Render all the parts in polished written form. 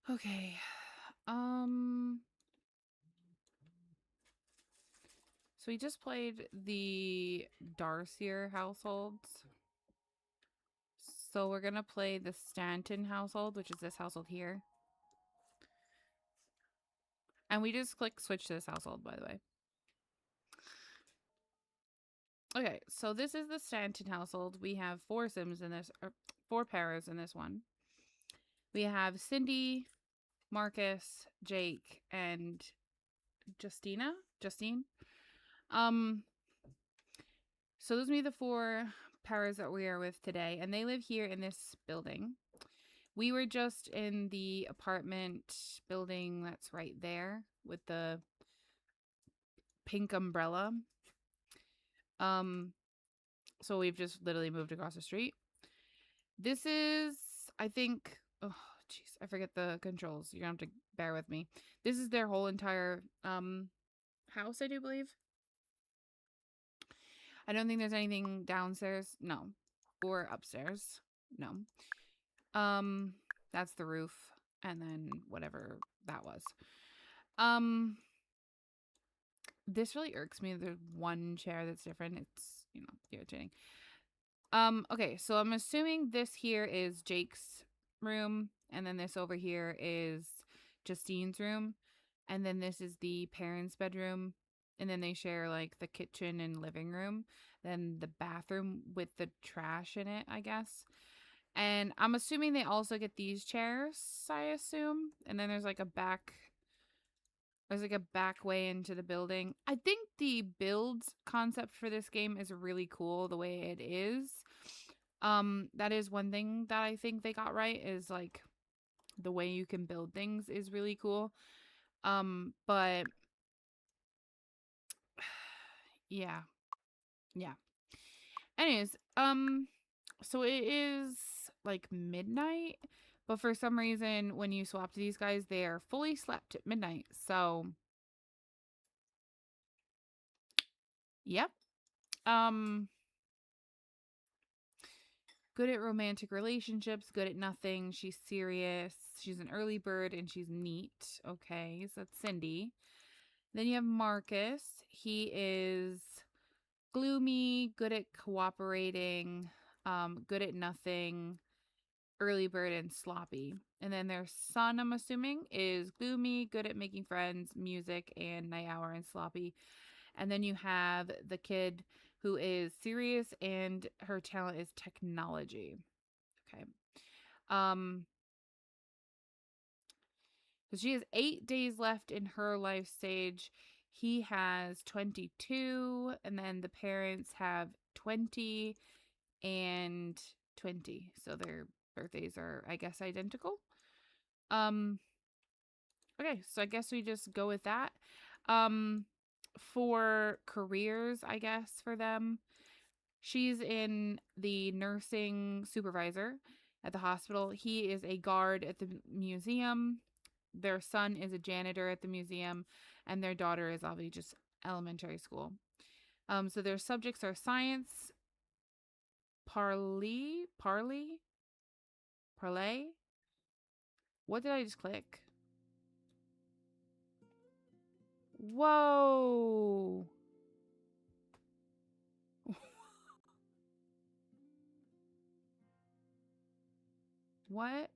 Okay. So we just played the Darcier households. So we're gonna play the Stanton household, which is this household here. And we just click switch to this household, by the way. Okay, so this is the Stanton household. We have four Sims in this, or four pairs in this one. We have Cindy, Marcus, Jake, and Justine. Um, so those are the four pairs that we are with today, and they live here in this building. We were just in the apartment building that's right there with the pink umbrella. Um, so we've just literally moved across the street. This is, I think, oh, jeez, I forget the controls. You're gonna have to bear with me. This is their whole entire house, I do believe. I don't think there's anything downstairs. No. Or upstairs. No. Um, that's the roof. And then whatever that was. Um, this really irks me. There's one chair that's different. It's, irritating. Okay, so I'm assuming this here is Jake's room, and then this over here is Justine's room, and then this is the parents' bedroom, and then they share like the kitchen and living room, then the bathroom with the trash in it, I guess. And I'm assuming they also get these chairs, I assume. And then there's like a back way into the building. I think the build concept for this game is really cool the way it is. That is one thing that I think they got right is like the way you can build things is really cool. But yeah. Yeah. Anyways, so it is like midnight, but for some reason when you swap to these guys, they are fully slept at midnight. So, yep. Um Good at romantic relationships, good at nothing. She's serious. She's an early bird and she's neat. Okay, so that's Cindy. Then you have Marcus. He is gloomy, good at cooperating, good at nothing, early bird, and sloppy. And then their son, I'm assuming, is gloomy, good at making friends, music, and night owl and sloppy. And then you have the kid who is serious and her talent is technology. Okay. Um, so she has 8 days left in her life stage. He has 22, and then the parents have 20 and 20. So their birthdays are, I guess, identical. Um, okay, so I guess we just go with that. Um, for careers, I guess, for them, she's in the nursing supervisor at the hospital. He is a guard at the museum. Their son is a janitor at the museum, and their daughter is obviously just elementary school. So their subjects are science, parlay. What did I just click? Whoa. What?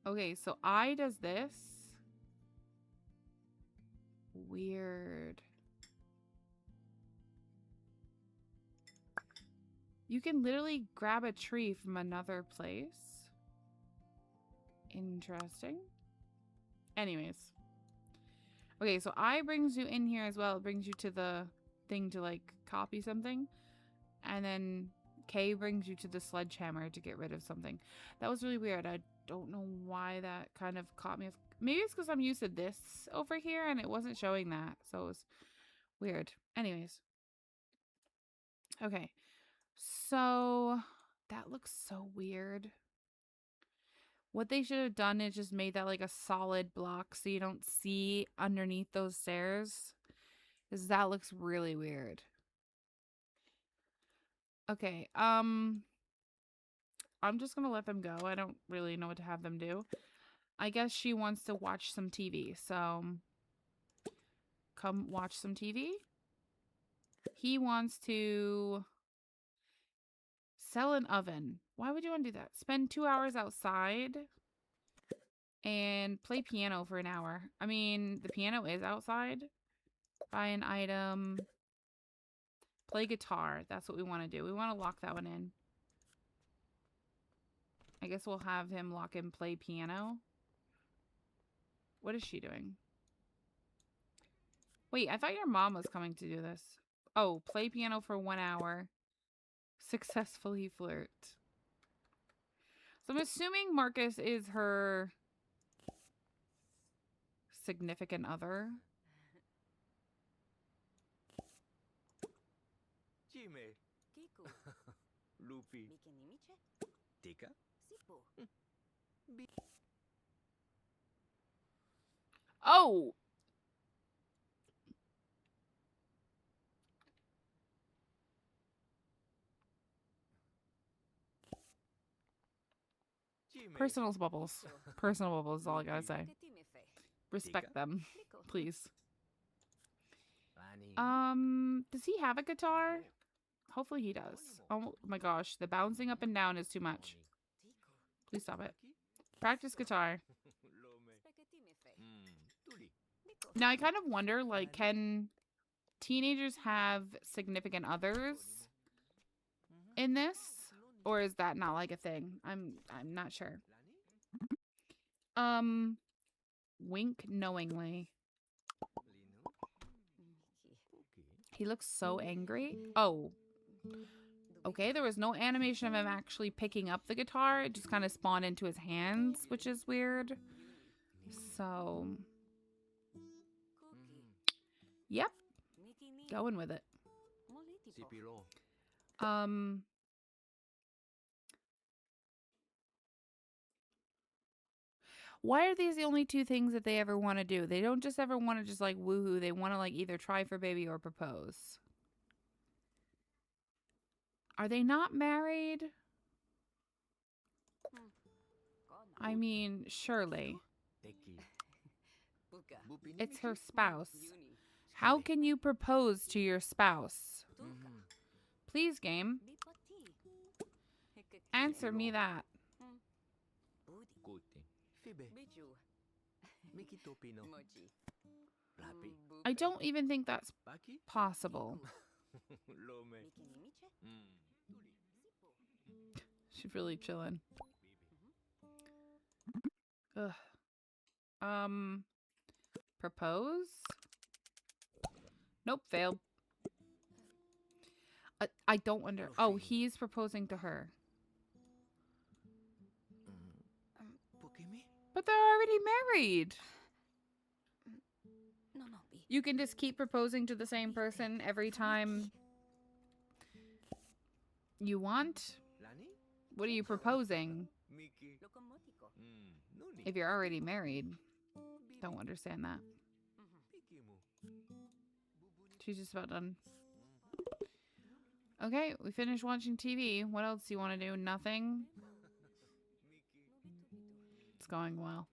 Okay, so I does this. Weird. You can literally grab a tree from another place. Interesting. Anyways. Okay, so I brings you in here as well. It brings you to the thing to like copy something. And then K brings you to the sledgehammer to get rid of something. That was really weird. I don't know why that kind of caught me. Maybe it's because I'm used to this over here and it wasn't showing that. So it was weird. Anyways. Okay. So that looks so weird. What they should have done is just made that like a solid block so you don't see underneath those stairs. Because that looks really weird. Okay. I'm just gonna let them go. I don't really know what to have them do. I guess she wants to watch some TV, so come watch some TV. He wants to sell an oven. Why would you want to do that? Spend 2 hours outside and play piano for an hour. I mean, the piano is outside. Buy an item. Play guitar. That's what we want to do. We want to lock that one in. I guess we'll have him lock in play piano. What is she doing? Wait, I thought your mom was coming to do this. Oh, play piano for 1 hour. Successfully flirt. So I'm assuming Marcus is her significant other. Jime. Lupi. Tika. Oh! Personal bubbles. Personal bubbles is all I gotta say. Respect them, please. Does he have a guitar? Hopefully he does. Oh my gosh, the bouncing up and down is too much. Please stop it. Practice guitar. Now I kind of wonder, like, can teenagers have significant others in this? Or is that not like a thing? I'm not sure. Wink knowingly. He looks so angry. Oh. Okay, there was no animation of him actually picking up the guitar. It just kind of spawned into his hands, which is weird. So, yep. Going with it. Why are these the only two things that they ever want to do? They don't just ever want to just like woohoo. They want to like either try for baby or propose. Are they not married? I mean, surely. It's her spouse. How can you propose to your spouse? Please, game. Answer me that. I don't even think that's possible. She's really chilling. Ugh. Propose? Nope, failed. I don't wonder. Oh, he's proposing to her. But they're already married. You can just keep proposing to the same person every time you want? What are you proposing? If you're already married. Don't understand that. She's just about done. Okay, we finished watching TV. What else do you want to do? Nothing? It's going well.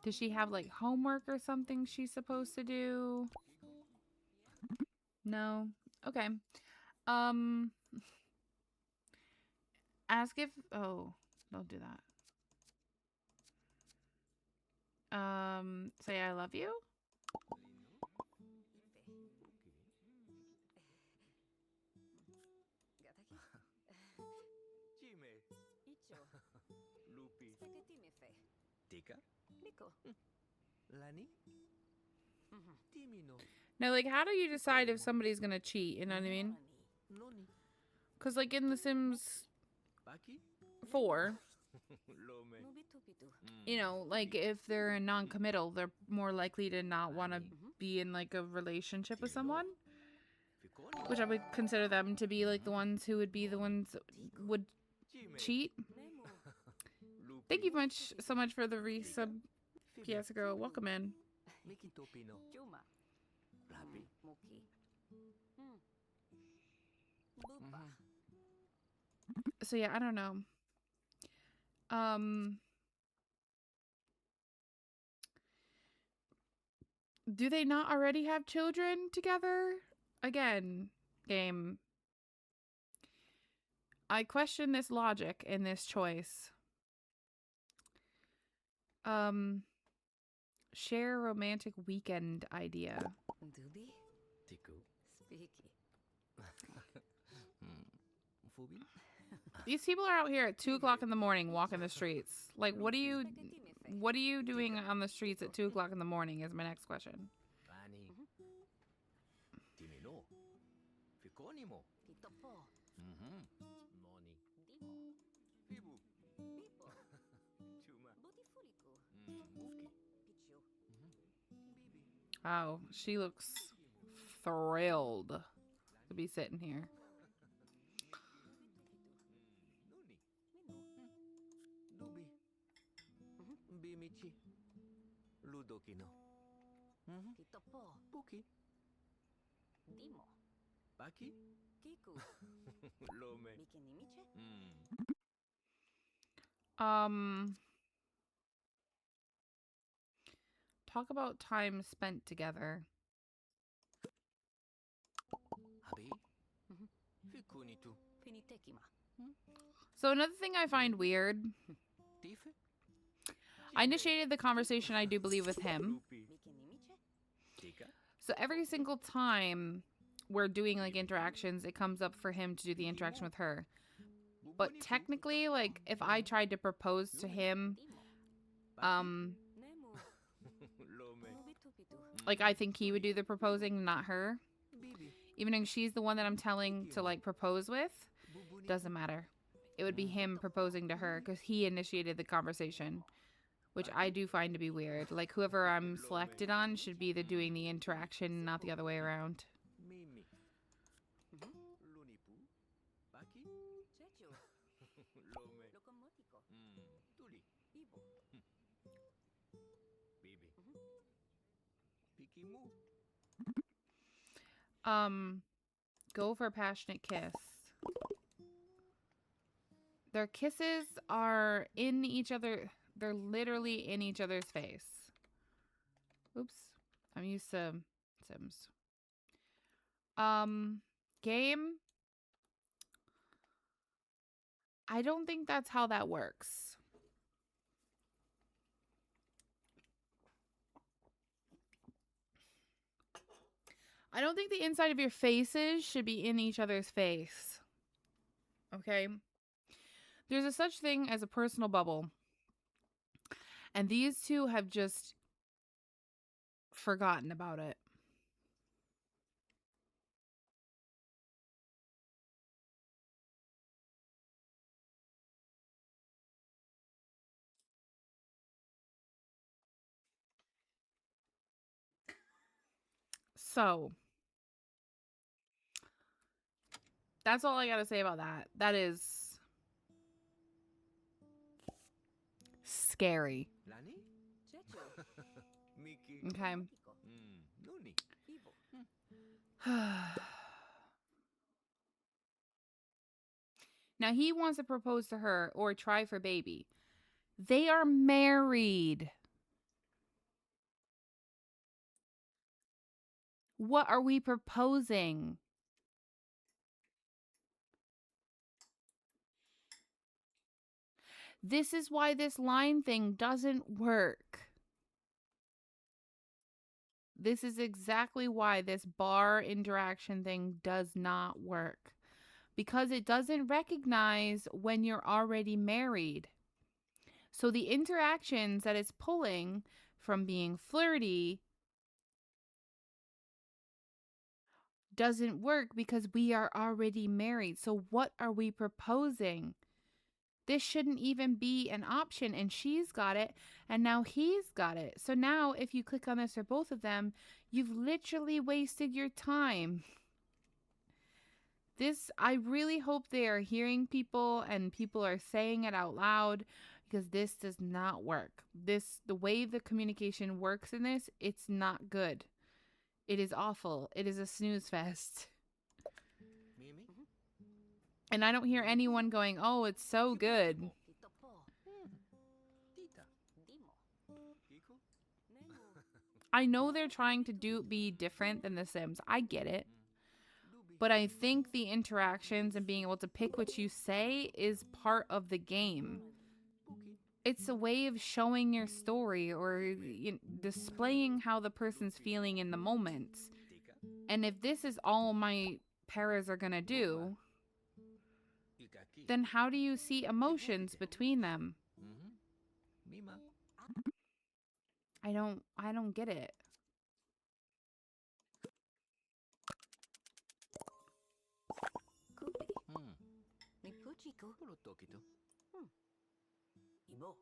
Does she have like homework or something she's supposed to do? No? Okay. Ask if... Oh, don't do that. Say I love you? Now, like, how do you decide if somebody's gonna cheat? You know what I mean? Because, like, in The Sims 4, you know, like, if they're non-committal, they're more likely to not want to be in, like, a relationship with someone. Which I would consider them to be, like, the ones who would be the ones that would cheat. Thank you so much for the resub, PS girl. Welcome in. Miki Topino. Juma. Labi. Muki. Bupa. So yeah, I don't know. Do they not already have children together? Again, game. I question this logic in this choice. Share romantic weekend idea. Dubi. Tiku. Speaky. Fubi. These people are out here at 2 o'clock in the morning walking the streets. Like, what are you doing on the streets at 2 o'clock in the morning is my next question. Bani. Timino. Fikonimo. Pitopo. Noni. Dimo. Fibu. Pipo. Chuma. Butifuliku. Muki. Pichu. Bibi. Wow, she looks thrilled to be sitting here. Nuni. Minu. Dubi. Bimichi. Ludokino. Pitopo. Puki. Dimo. Baki. Kiku. Lome. Mikinimiche. Talk about time spent together. Abi. Fikunitu. Finitekima. So another thing I find weird, Tife. I initiated the conversation, I do believe, with him. Lupi. Mikinimiche. Tika. So every single time we're doing like interactions, it comes up for him to do the interaction with her. But technically, like if I tried to propose to him, Dimo. Nemu. Lome. Nubitupitu. like I think he would do the proposing, not her. Bibi. Even though she's the one that I'm telling to like propose with, doesn't matter. It would be him proposing to her because he initiated the conversation, which I do find to be weird. Like whoever I'm selected on should be the doing the interaction, not the other way around. Mimi. Lunipu. Baki. Chechu. Lome. Locomotico. Tuli. Ibo. Bibi. Pikimu. Go for a passionate kiss. Their kisses are in each other. They're literally in each other's face. Oops. I'm used to Sims. Game. I don't think that's how that works. I don't think the inside of your faces should be in each other's face. Okay? There's a such thing as a personal bubble. And these two have just forgotten about it. So, that's all I got to say about that. That is scary. Lani. Chechu. Miki. Okay. Locomotico. Nuni. Ibo. Now he wants to propose to her or try for baby. They are married. What are we proposing? This is why this line thing doesn't work. This is exactly why this bar interaction thing does not work. Because it doesn't recognize when you're already married. So the interactions that it's pulling from being flirty doesn't work because we are already married. So what are we proposing? This shouldn't even be an option, and she's got it, and now he's got it. So now if you click on this for both of them, you've literally wasted your time. I really hope they are hearing people and people are saying it out loud, because this does not work. The way the communication works in this, it's not good. It is awful. It is a snooze fest. Mimi? And I don't hear anyone going, "Oh, it's so good." Tito po. Tita. Dimo. Kiko? Nemo. I know they're trying to be different than The Sims. I get it. Dubi. But I think the interactions and being able to pick what you say is part of the game. Puki. It's a way of showing your story or displaying how the person's feeling in the moment. Tika. And if this is all my paras are going to do, Ikaki. then how do you see emotions between them? Mima. I don't get it. Kupi. Hmm. Mipuchiko. Puro tokito. Ibo.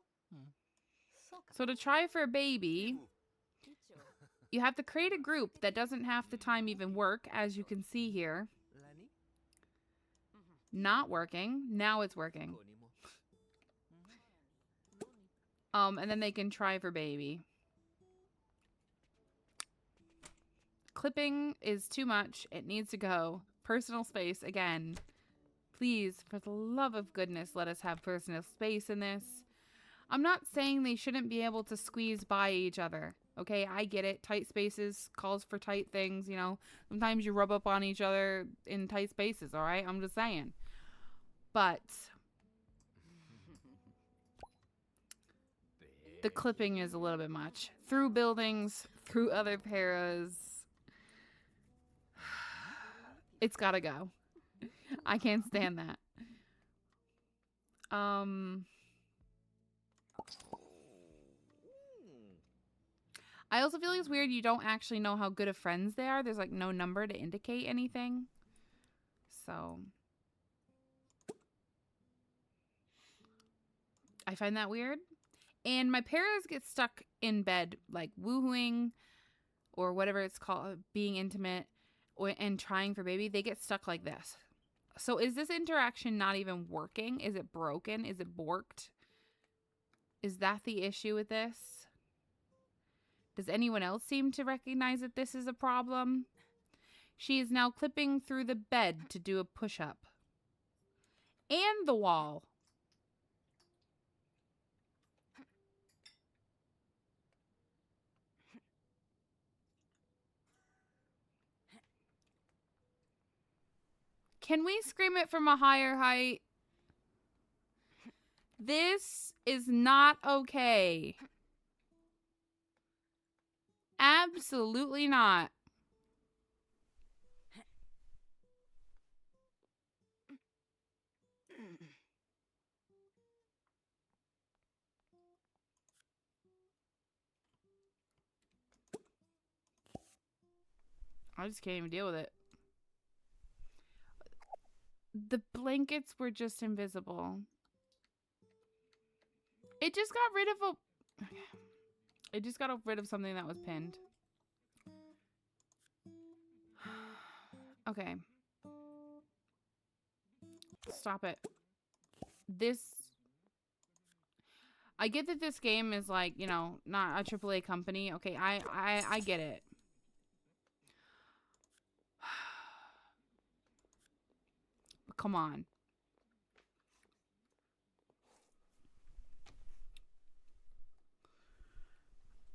Soka. So to try for a baby, Icho. you have to create a group that doesn't half the time even work, as you can see here. Lani. Not working. Now it's working. Konimo. And then they can try for baby. Clipping is too much. It needs to go. Personal space, again. Please, for the love of goodness, let us have personal space in this. I'm not saying they shouldn't be able to squeeze by each other. Okay, I get it. Tight spaces calls for tight things, you know. Sometimes you rub up on each other in tight spaces, all right? I'm just saying. But the clipping is a little bit much. Through buildings, through other paras. It's gotta go. I can't stand that. I also feel like it's weird you don't actually know how good of friends they are. There's like no number to indicate anything. So I find that weird. And my paras get stuck in bed, like woohooing or whatever it's called, being intimate and trying for baby. They get stuck like this. So is this interaction not even working? Is it broken? Is it borked? Is that the issue with this? Does anyone else seem to recognize that this is a problem? She is now clipping through the bed to do a push-up. And the wall. Can we scream it from a higher height? This is not okay. Absolutely not. I just can't even deal with it. The blankets were just invisible. It just got rid of a... It just got rid of something that was pinned. Okay. Stop it. This... I get that this game is like, you know, not a AAA company. Okay, I get it. But come on.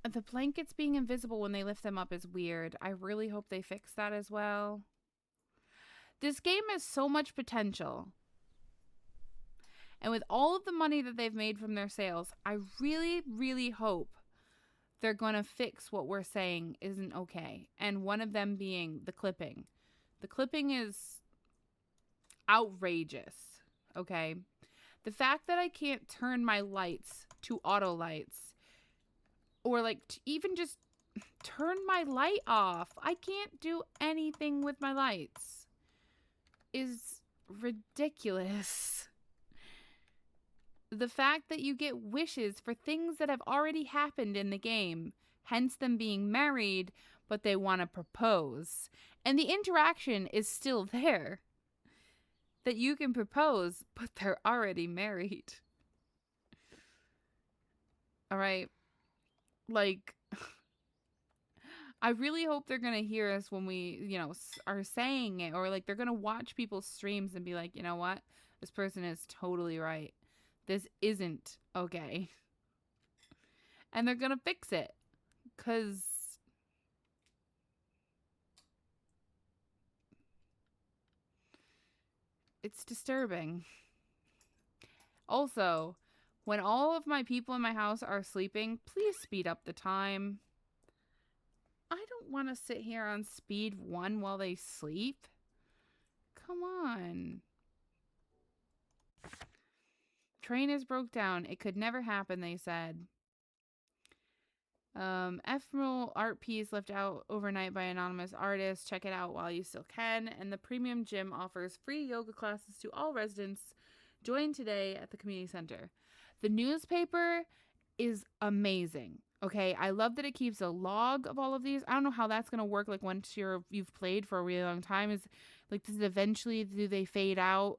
The blankets being invisible when they lift them up is weird. I really hope they fix that as well. This game has so much potential. And with all of the money that they've made from their sales, I really, really hope they're going to fix what we're saying isn't okay. And one of them being the clipping. The clipping is outrageous, okay? The fact that I can't turn my lights to auto lights or like even just turn my light off. I can't do anything with my lights is ridiculous. The fact that you get wishes for things that have already happened in the game, hence them being married, but they want to propose. And the interaction is still there. That you can propose, but they're already married. All right. Like, I really hope they're going to hear us when we, are saying it, or like they're going to watch people's streams and be like, you know what? This person is totally right. This isn't okay. And they're going to fix it because it's disturbing. Also, when all of my people in my house are sleeping, please speed up the time. I don't want to sit here on speed 1 while they sleep. Come on. Train is broke down. It could never happen, they said. Ephemeral art piece left out overnight by anonymous artist. Check it out while you still can. And the premium gym offers free yoga classes to all residents. Join today at the community center. The newspaper is amazing. Okay, I love that it keeps a log of all of these. I don't know how that's gonna work. Like once you've played for a really long time, is like does it eventually do they fade out?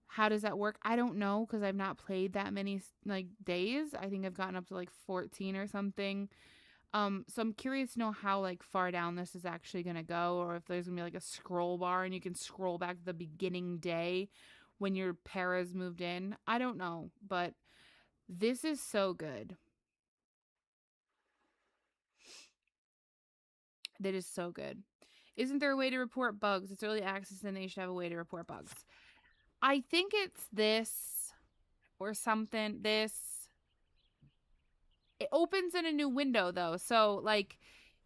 How does that work? I don't know because I've not played that many like days. I think I've gotten up to like 14 or something. So I'm curious to know how like far down this is actually gonna go, or if there's gonna be like a scroll bar and you can scroll back to the beginning day when your paras moved in. I don't know, but this is so good. That is so good. Isn't there a way to report bugs? It's early access and they should have a way to report bugs. I think it's this or something. This. It opens in a new window though. So like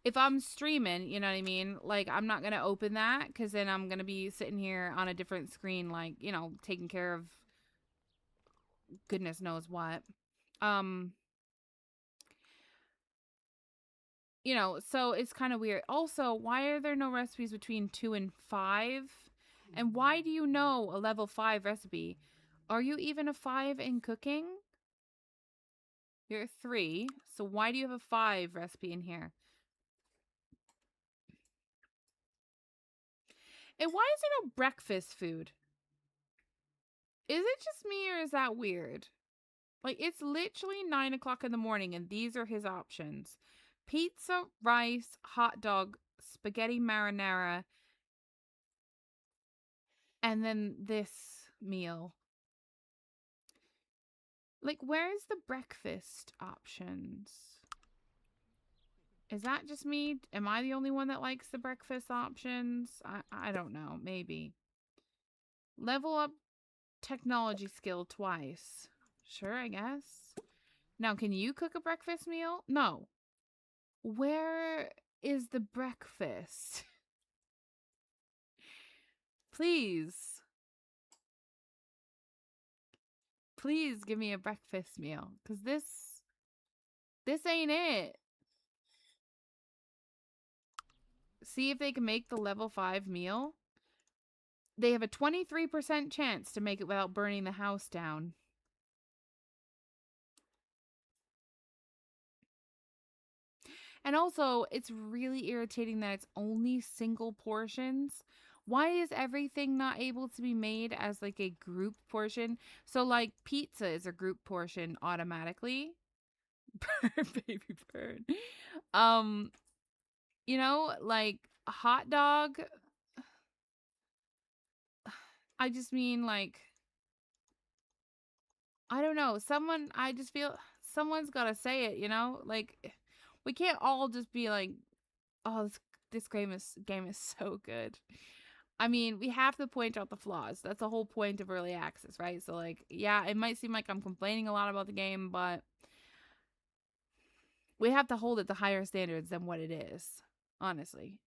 if I'm streaming, you know what I mean? Like I'm not going to open that because then I'm going to be sitting here on a different screen, like, taking care of goodness knows what. Um, so it's kind of weird. Also, why are there no recipes between 2 and 5? And why do you know a level 5 recipe? Are you even a 5 in cooking? You're a 3. So why do you have a 5 recipe in here? And why is there no breakfast food? Is it just me or is that weird? Like, it's literally 9 o'clock in the morning and these are his options. Pizza, rice, hot dog, spaghetti marinara, and then this meal. Like, where's the breakfast options? Is that just me? Am I the only one that likes the breakfast options? I don't know. Maybe. Level up technology skill twice. Sure, I guess. Now, can you cook a breakfast meal? No. Where is the breakfast? Please. Please give me a breakfast meal. Because this ain't it. See if they can make the level 5 meal. They have a 23% chance to make it without burning the house down. And also, it's really irritating that it's only single portions. Why is everything not able to be made as like a group portion? So like pizza is a group portion automatically. Baby bird. Um, like a hot dog. I just mean like I don't know. I just feel someone's got to say it, Like we can't all just be like, "Oh, this game is so good." I mean, we have to point out the flaws. That's the whole point of early access, right? So like, yeah, it might seem like I'm complaining a lot about the game, but we have to hold it to higher standards than what it is, honestly.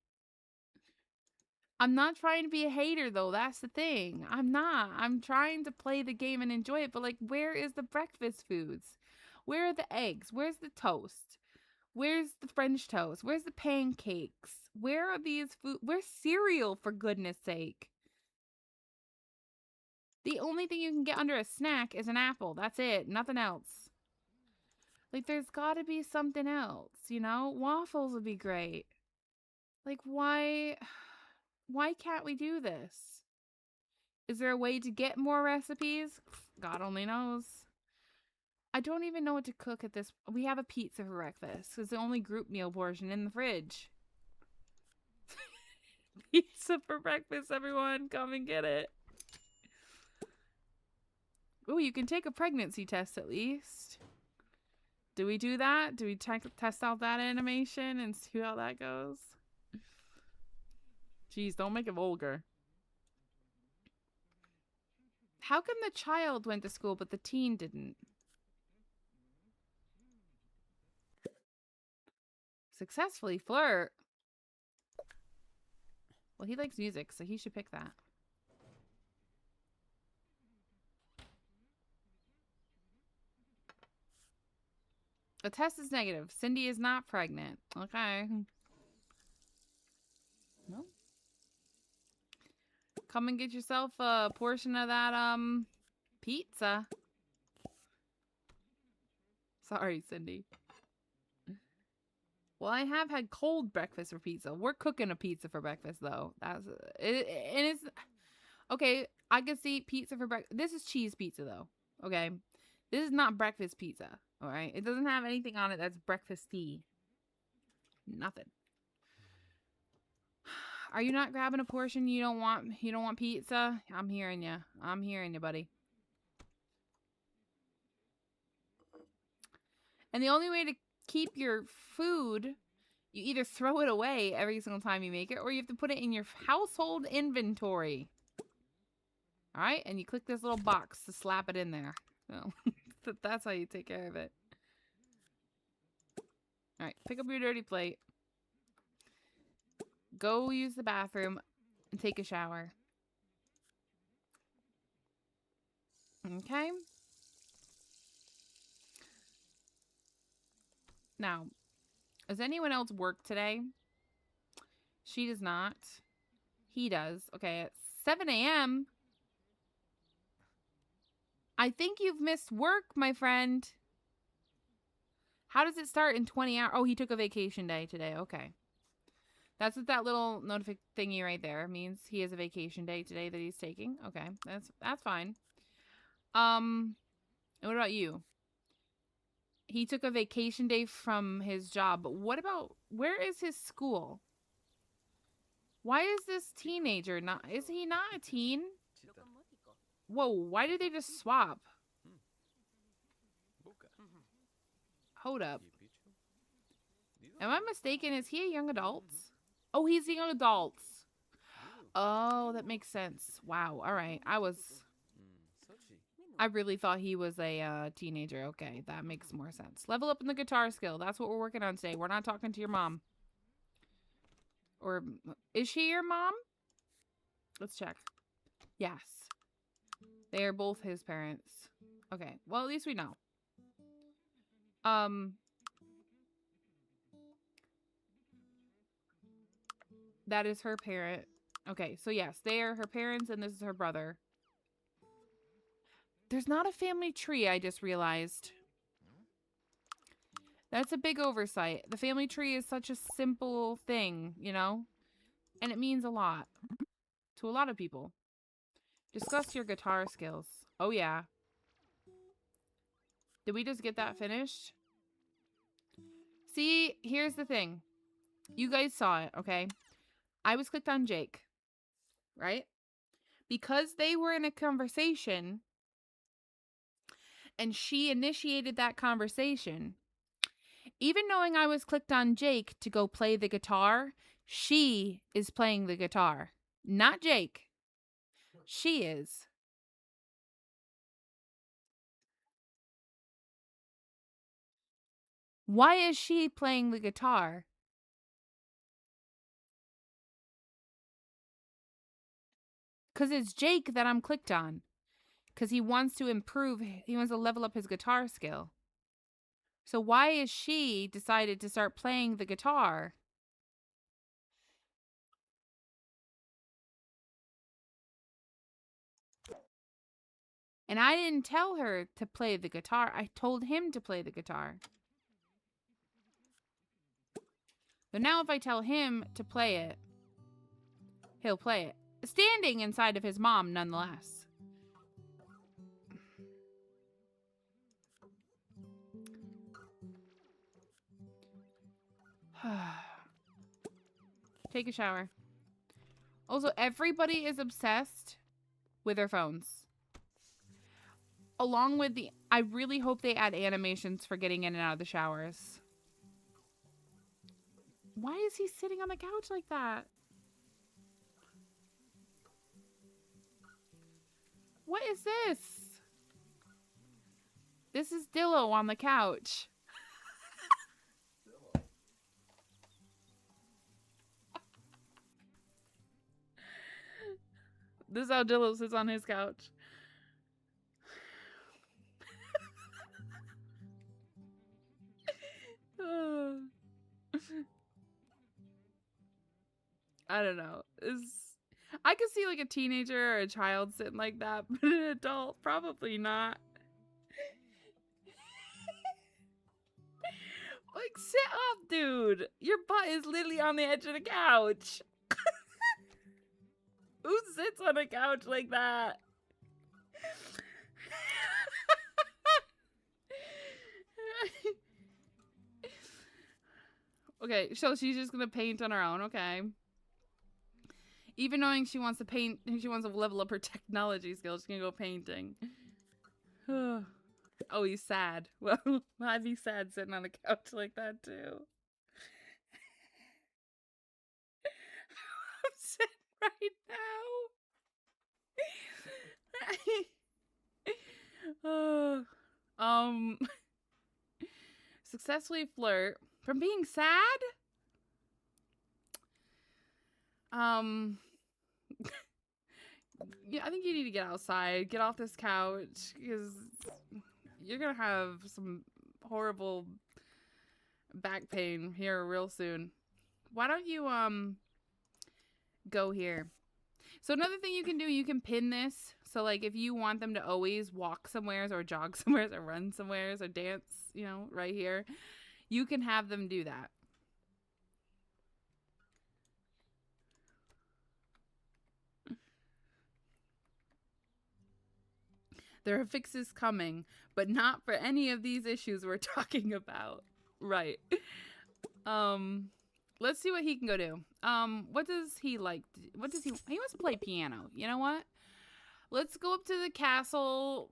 I'm not trying to be a hater though. That's the thing. I'm not. I'm trying to play the game and enjoy it, but like where is the breakfast foods? Where are the eggs? Where's the toast? Where's the French toast? Where's the pancakes? Where are these food? Where's cereal for goodness sake? The only thing you can get under a snack is an apple. That's it. Nothing else. Like there's got to be something else, Waffles would be great. Like why can't we do this? Is there a way to get more recipes? God only knows. I don't even know what to cook at this. We have a pizza for breakfast. It's the only group meal portion in the fridge. Pizza for breakfast, everyone. Come and get it. Oh, you can take a pregnancy test at least. Do we do that? Do we test out that animation and see how that goes? Jeez, don't make it vulgar. How come the child went to school but the teen didn't? Successfully flirt. Well, he likes music, so he should pick that. The test is negative. Cindy is not pregnant. Okay. No. Come and get yourself a portion of that pizza. Sorry, Cindy. Well, I have had cold breakfast for pizza. We're cooking a pizza for breakfast though. That's it, and it's okay. I can see pizza for breakfast. This is cheese pizza though. Okay, this is not breakfast pizza. All right, it doesn't have anything on it that's breakfasty. Nothing. Are you not grabbing a portion? You don't want pizza? I'm hearing you. I'm hearing you, buddy. And the only way to keep your food, you either throw it away every single time you make it, or you have to put it in your household inventory. All right, and you click this little box to slap it in there. So that's how you take care of it. All right, pick up your dirty plate. Go use the bathroom and take a shower. Okay. Now, does anyone else work today? She does not. He does. Okay, at 7 a.m. I think you've missed work, my friend. How does it start in 20 hours? Oh, he took a vacation day today. Okay. That's what that little notification thingy right there means. He has a vacation day today that he's taking. Okay, that's fine. And what about you? He took a vacation day from his job, but what about, where is his school? Why is this teenager not, is he not a teen? Whoa, why did they just swap? Hold up. Am I mistaken? Is he a young adult? Oh, he's a young adult. Oh, that makes sense. Wow, all right. I really thought he was a teenager. Okay, that makes more sense. Level up in the guitar skill. That's what we're working on today. We're not talking to your mom. Or is she your mom? Let's check. Yes. They are both his parents. Okay, well, at least we know. That is her parent. Okay, so yes, they are her parents and this is her brother. There's not a family tree, I just realized. That's a big oversight. The family tree is such a simple thing, you know? And it means a lot to a lot of people. Discuss your guitar skills. Oh, yeah. Did we just get that finished? See, here's the thing. You guys saw it, okay? I was clicked on Jake, right? Because they were in a conversation and she initiated that conversation, even knowing I was clicked on Jake to go play the guitar, she is playing the guitar. Not Jake. She is. Why is she playing the guitar? Because it's Jake that I'm clicked on. Because he wants to improve, he wants to level up his guitar skill. So why is she decided to start playing the guitar? And I didn't tell her to play the guitar. I told him to play the guitar. But now if I tell him to play it, he'll play it. Standing inside of his mom, nonetheless. Take a shower. Also, everybody is obsessed with their phones. Along with the... I really hope they add animations for getting in and out of the showers. Why is he sitting on the couch like that? What is this? This is Dillo on the couch. This is how Dillo sits on his couch. I don't know. I could see like a teenager or a child sitting like that, but an adult, probably not. Like, sit up, dude. Your butt is literally on the edge of the couch. Who sits on a couch like that? Okay, so she's just gonna paint on her own, okay. Even knowing she wants to paint, she wants to level up her technology skills, she's gonna go painting. Oh, he's sad. Well, I'd be sad sitting on a couch like that, too. I'm sitting right now. Successfully flirt from being sad? Yeah, I think you need to get outside, get off this couch, because you're gonna have some horrible back pain here real soon. Why don't you go here? So another thing you can do, you can pin this. So like if you want them to always walk somewheres or jog somewheres or run somewheres or dance, you know, right here, you can have them do that. There are fixes coming, but not for any of these issues we're talking about. Right. Let's see what he can go do. What does he like? What does he wants to play piano. You know what? Let's go up to the castle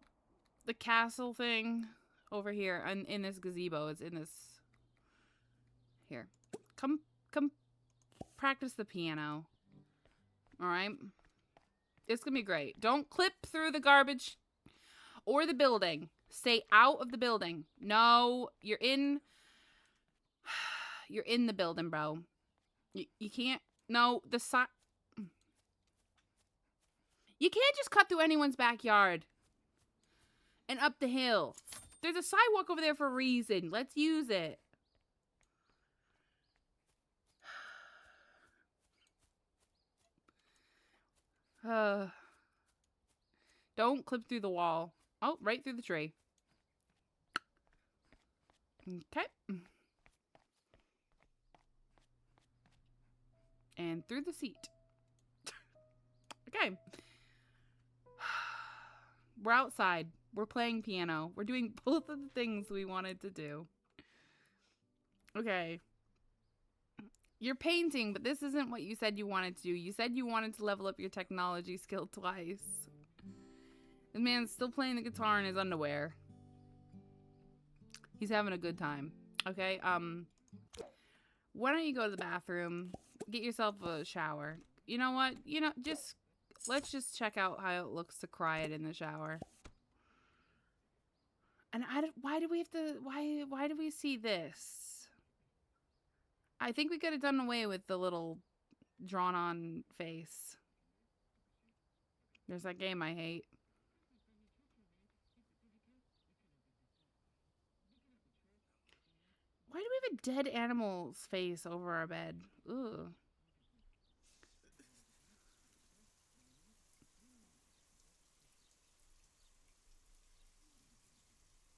thing over here and in this gazebo. It's in this here. Come practice the piano. All right? It's going to be great. Don't clip through the garbage or the building. Stay out of the building. No, you're in the building, bro. You can't. No, the side. You can't just cut through anyone's backyard and up the hill. There's a sidewalk over there for a reason. Let's use it. Don't clip through the wall. Oh, right through the tree. Okay. And through the seat. Okay. We're outside. We're playing piano. We're doing both of the things we wanted to do. Okay. You're painting, but this isn't what you said you wanted to do. You said you wanted to level up your technology skill twice. The man's still playing the guitar in his underwear. He's having a good time. Okay, why don't you go to the bathroom, get yourself a shower. You know what? Let's just check out how it looks to cry it in the shower. And why do we see this? I think we could have done away with the little drawn-on face. There's that game I hate. Why do we have a dead animal's face over our bed? Ugh.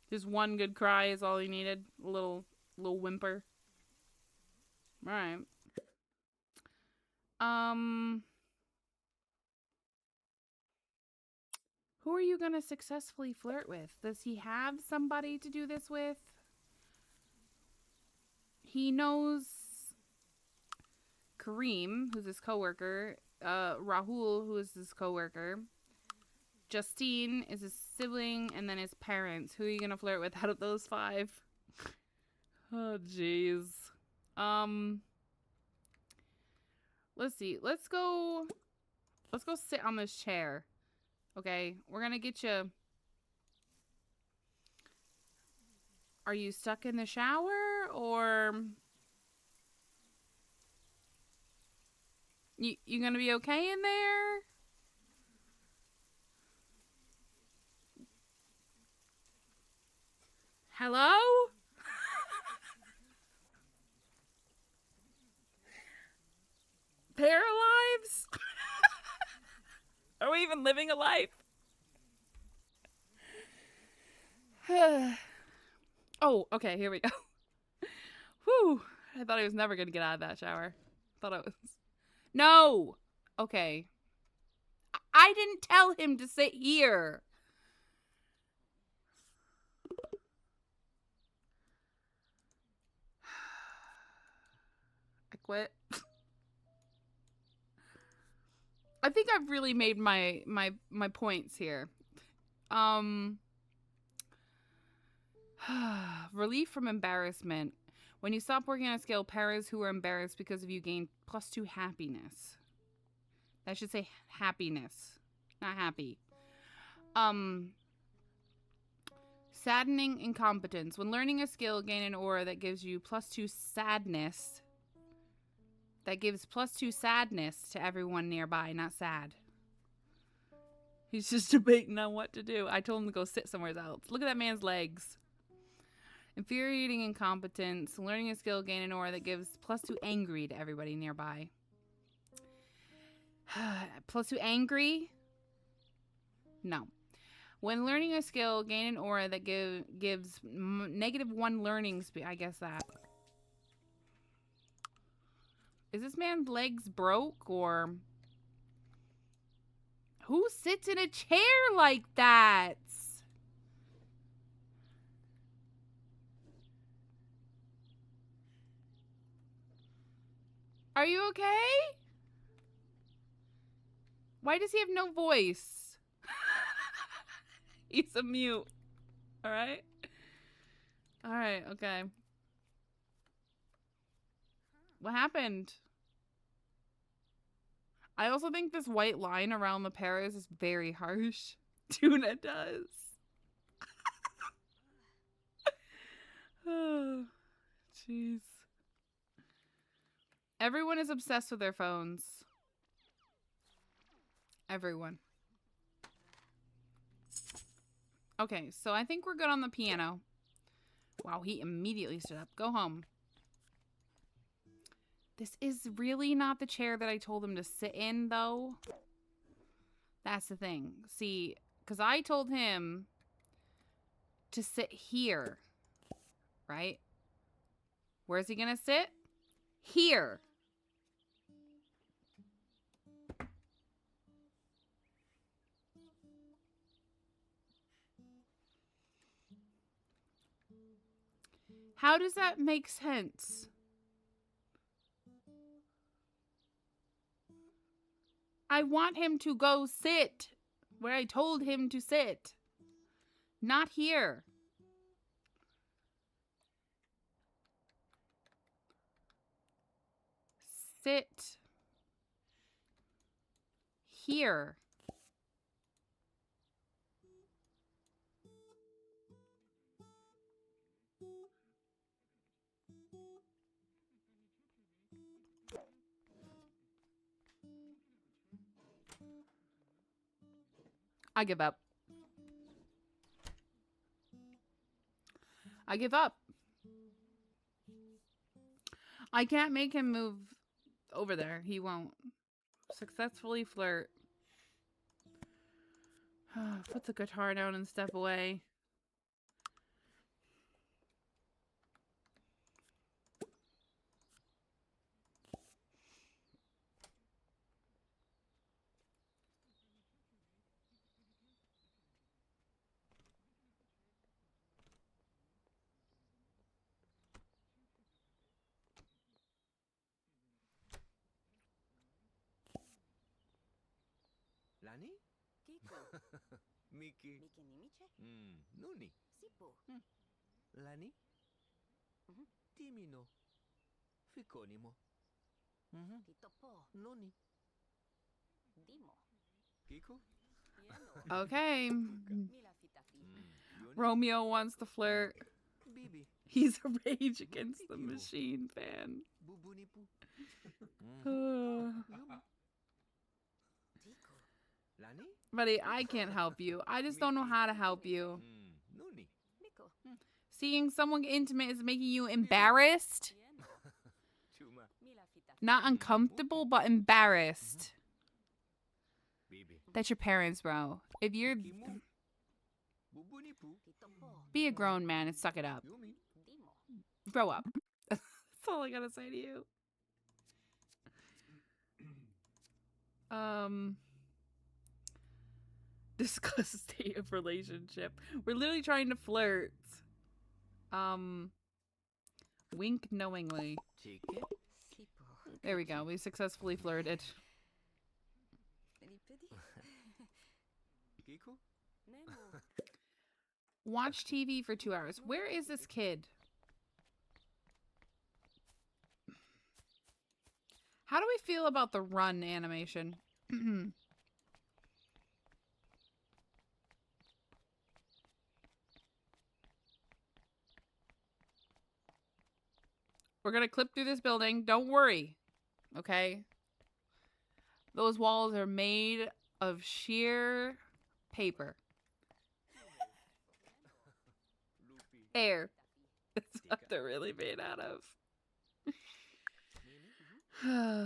Just one good cry is all you needed. A little whimper. All right. Who are you gonna successfully flirt with? Does he have somebody to do this with? He knows Kareem, who's his coworker, Rahul, who is his coworker, Justine is his sibling, and then his parents. Who are you gonna flirt with out of those 5? Oh, jeez. Let's see. Let's go sit on this chair. Okay, we're gonna get you. Are you stuck in the shower, or you gonna be okay in there? Hello? Paralives? Are we even living a life? Oh, okay, here we go. Whew. I thought I was never going to get out of that shower. Thought I was. No! Okay. I didn't tell him to sit here. I quit. I think I've really made my points here. Relief from embarrassment. When you stop working on a skill, parents who are embarrassed because of you gain +2 happiness. That should say happiness, not happy. Saddening incompetence. When learning a skill, gain an aura that gives you +2 sadness. That gives +2 sadness to everyone nearby, not sad. He's just debating on what to do. I told him to go sit somewhere else. Look at that man's legs. Infuriating incompetence. Learning a skill, gain an aura that gives +2 angry to everybody nearby. +2 angry? No. When learning a skill, gain an aura that gives -1 learning speed. I guess that. Is this man's legs broke, or who sits in a chair like that? Are you okay? Why does he have no voice? He's a mute. All right. All right. Okay. What happened? I also think this white line around the pears is very harsh. Tuna does. Oh, jeez. Everyone is obsessed with their phones. Everyone. Okay, so I think we're good on the piano. Wow, he immediately stood up. Go home. This is really not the chair that I told him to sit in, though. That's the thing. See, because I told him to sit here, right? Where's he gonna sit? Here. How does that make sense? I want him to go sit where I told him to sit. Not here. Sit here. I give up. I give up. I can't make him move over there. He won't. Successfully flirt. Put the guitar down and step away. Lani? Kiko. Miki. Mike ni Miche. Nuni. Sipo. Lani? Mhm. Timino. Ficonimo. Kitopo. Noni. Dimo. Kiko? Yeno. Okay. Mila fitafi. Yoni? Romeo wants to flirt. Bibi. He's a Rage Against the Machine fan. Bubunipu. Uh, Yumi. Tiko. Lani? buddy, I can't help you. I just don't know how to help you. Nuni. Miko. Seeing someone intimate is making you embarrassed. Yeno. Chuma. Mila fitafi. Not uncomfortable, but embarrassed. Bibi. That's your parents, bro. If you're... Kikimu. Bubunipu. Kitopo. Be a grown man and suck it up. Yumi. Dimo. Grow up. That's all I gotta say to you. Discuss state of relationship. We're literally trying to flirt. Wink knowingly. Chike. Sipo. There we go. We successfully flirted. Lipidi. Kiko? Nemo. Watch TV for 2 hours. Where is this kid? How do we feel about the run animation? We're gonna clip through this building. Don't worry. Okay? Those walls are made of sheer paper. Lupi. Air. That's what they're really made out of. Nini?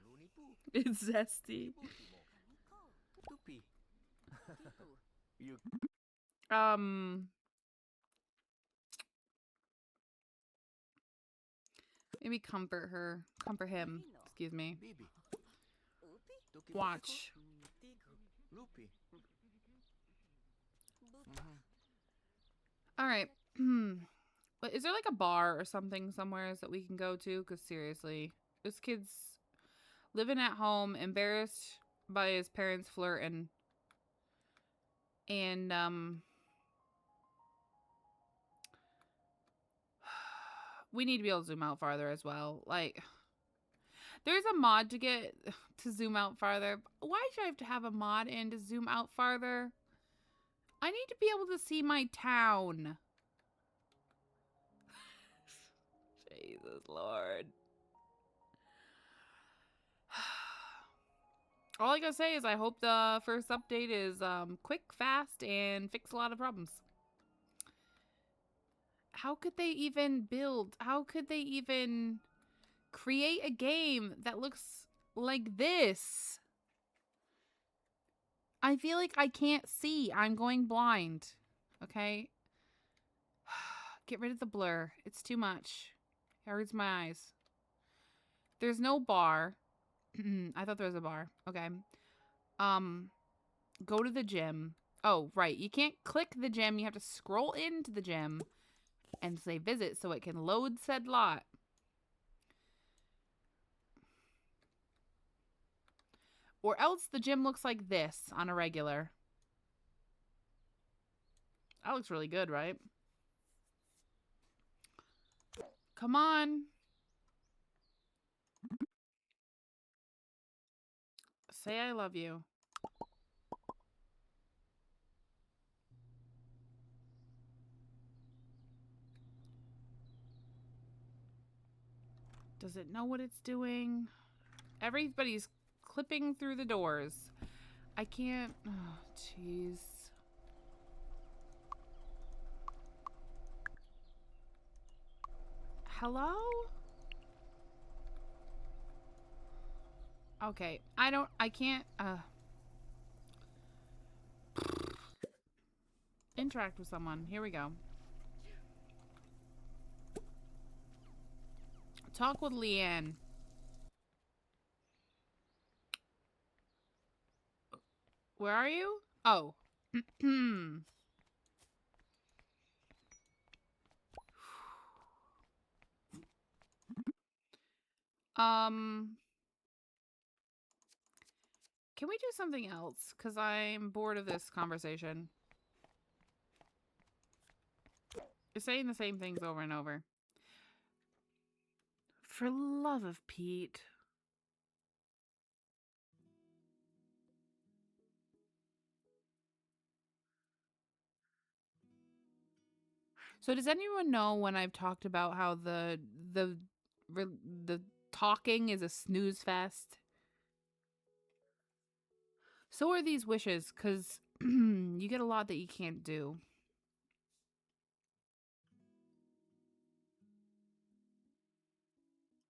Lunipu. It's zesty. Butimo. Kaniko. Tupi. Kiku. You. Maybe comfort her. Comfort him. Excuse me. Bibi. Upi. Tuki. Watch. Tiku. Lupi. Bupa. Alright. But is there like a bar or something somewhere that we can go to? Because seriously, this kid's living at home, embarrassed by his parents flirting. And, we need to be able to zoom out farther as well. Like, there's a mod to get to zoom out farther. Why should I have to have a mod in to zoom out farther? I need to be able to see my town. Jesus Lord. All I gotta say is I hope the first update is quick, fast, and fix a lot of problems. How could they even build? How could they even create a game that looks like this? I feel like I can't see. I'm going blind. Okay? Get rid of the blur. It's too much. It hurts my eyes. There's no bar. I thought there was a bar. Okay. Go to the gym. Oh, right. You can't click the gym. You have to scroll into the gym and say visit so it can load said lot. Or else the gym looks like this on a regular. That looks really good, right? Come on. Say I love you. Does it know what it's doing? Everybody's clipping through the doors. I can't. Oh, jeez. Hello? Okay. I can't, interact with someone. Here we go. Talk with Leanne. Where are you? Oh. Can we do something else? Because I'm bored of this conversation. You're saying the same things over and over. For love of Pete. So does anyone know when I've talked about how the talking is a snooze fest? So are these wishes, because you get a lot that you can't do.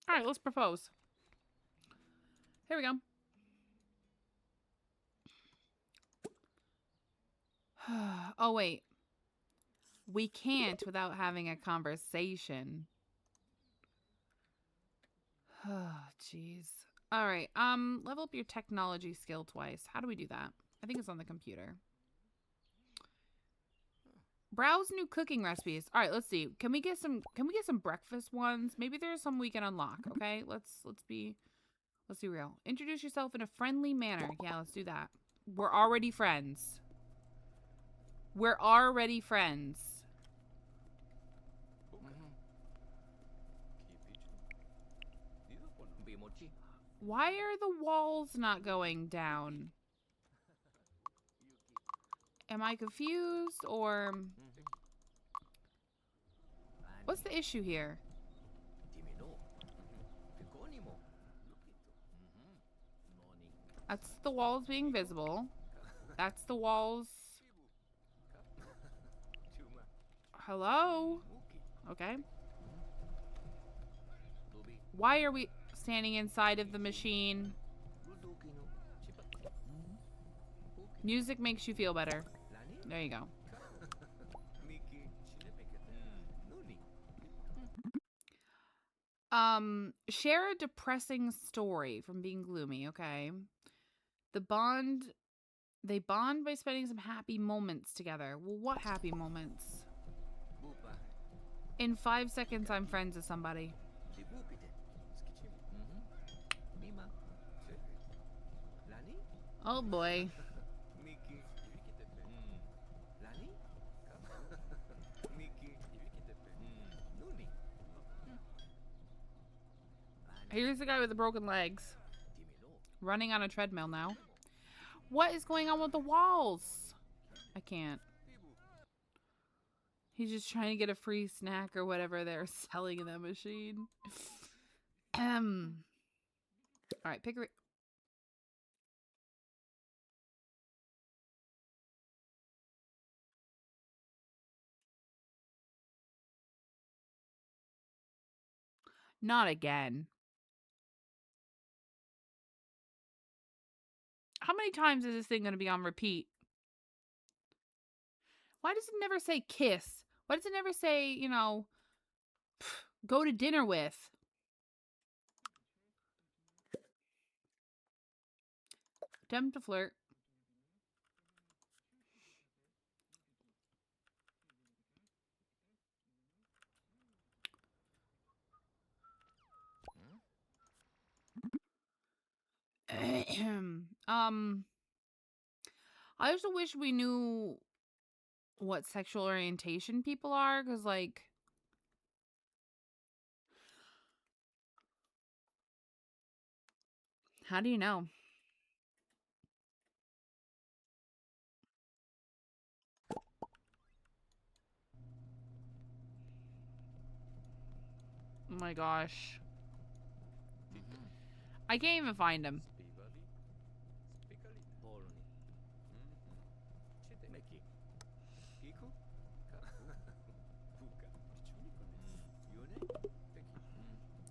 All right, let's propose. Here we go. Oh, wait. We can't without having a conversation. Oh, jeez. All right. Level up your technology skill twice. How do we do that? I think it's on the computer. Browse new cooking recipes. All right, let's see. Can we get some breakfast ones? Maybe there's some we can unlock, okay? Let's be real. Introduce yourself in a friendly manner. Yeah, let's do that. We're already friends. We're already friends. Bimochi. Why are the walls not going down? Am I confused or what's the issue here? That's the walls being visible. That's the walls. Hello? Okay. Why are we standing inside of the machine? Music makes you feel better. There you go. Share a depressing story from being gloomy, okay? They bond by spending some happy moments together. Well, what happy moments? In 5 seconds, I'm friends with somebody. Oh boy. Here's the guy with the broken legs. Running on a treadmill now. What is going on with the walls? I can't. He's just trying to get a free snack or whatever they're selling in that machine. Alright, pick a... Not again. How many times is this thing going to be on repeat? Why does it never say kiss? Why does it never say, you know, go to dinner with? Attempt to flirt. I also wish we knew what sexual orientation people are, because, like, how do you know? Oh my gosh. I can't even find him.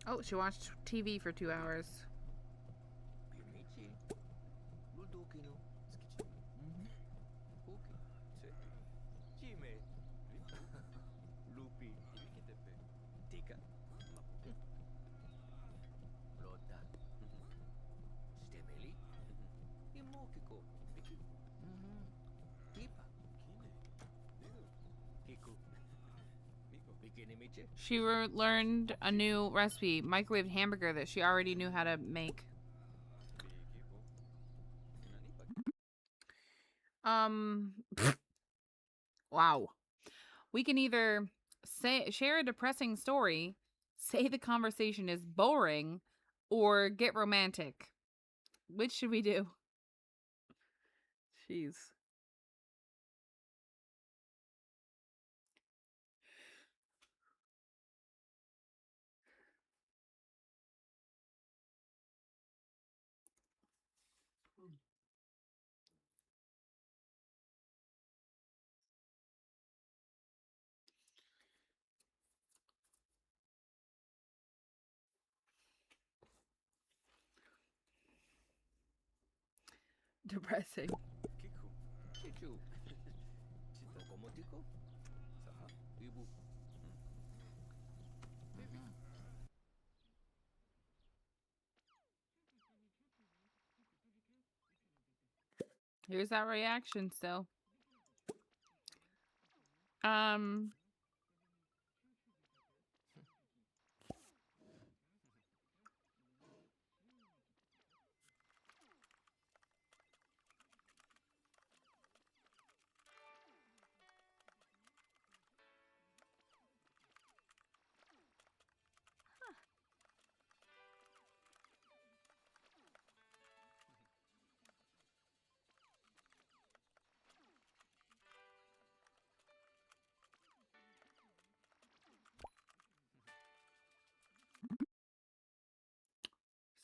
Oh, she watched TV for 2 hours. She learned a new recipe, microwave hamburger, that she already knew how to make. Um. Wow. We can either share a depressing story, say the conversation is boring, or get romantic. Which should we do? Jeez. Depressing. Kiku. Kiku. Cita komotiko. Saha. Ibu. Baby. Here's that reaction still. Um.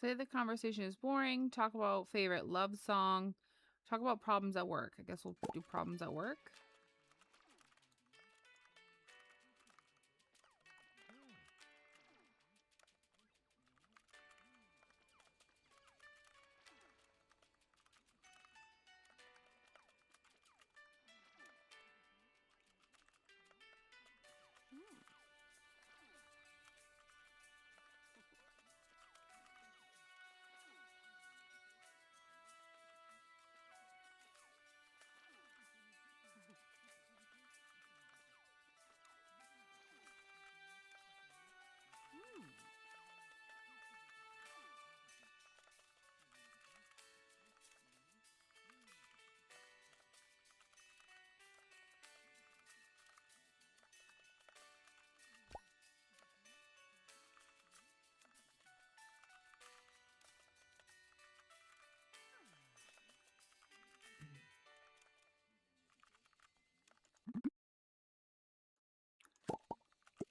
Say the conversation is boring. Talk about favorite love song. Talk about problems at work. I guess we'll do problems at work.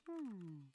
Hmm.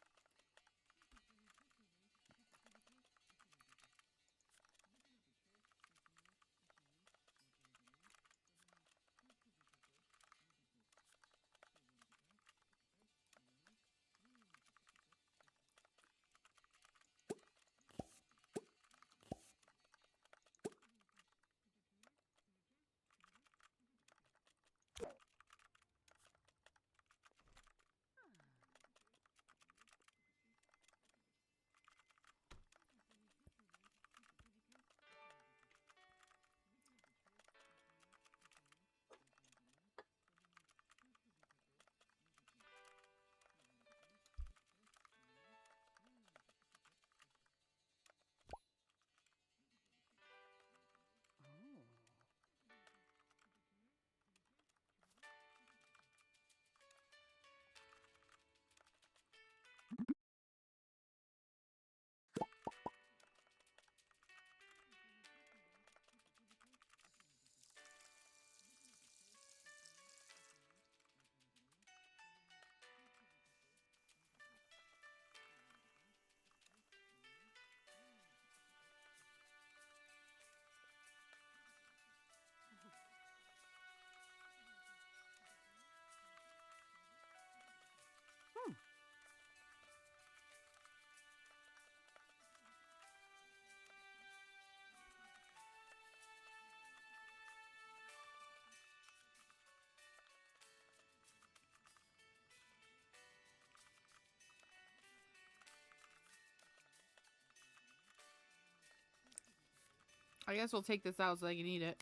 I guess we'll take this out so I can eat it.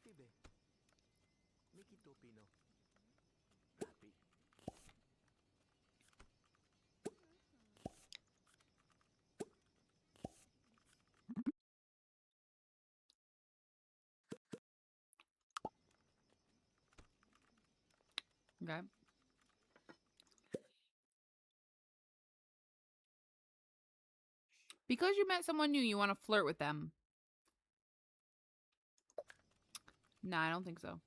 Fibe. Mikito Pino. Rapi. Okay. Because you met someone new, you want to flirt with them. Nah, I don't think so.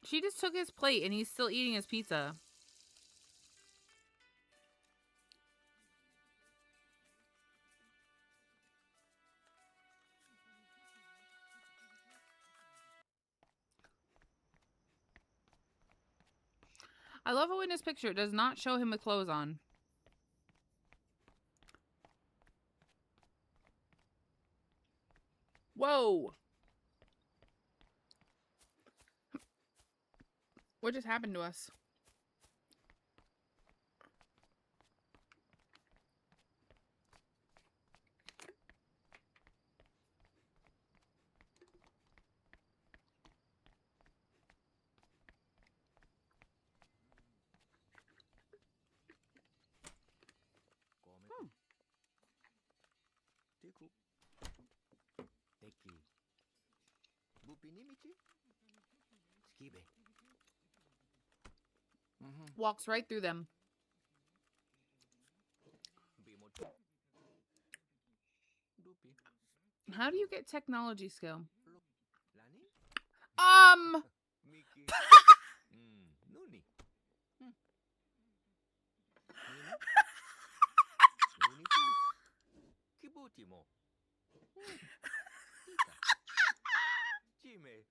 She just took his plate and he's still eating his pizza. I love how in this picture it does not show him with clothes on. Whoa! What just happened to us? Tiku. Teki. Bupinimichi. Skibe. Walks right through them. Bimochi. Dupi. How do you get technology skill? Lani. Miki. Nuni. Nuni pu. Kibuti mo. Tita. Jime.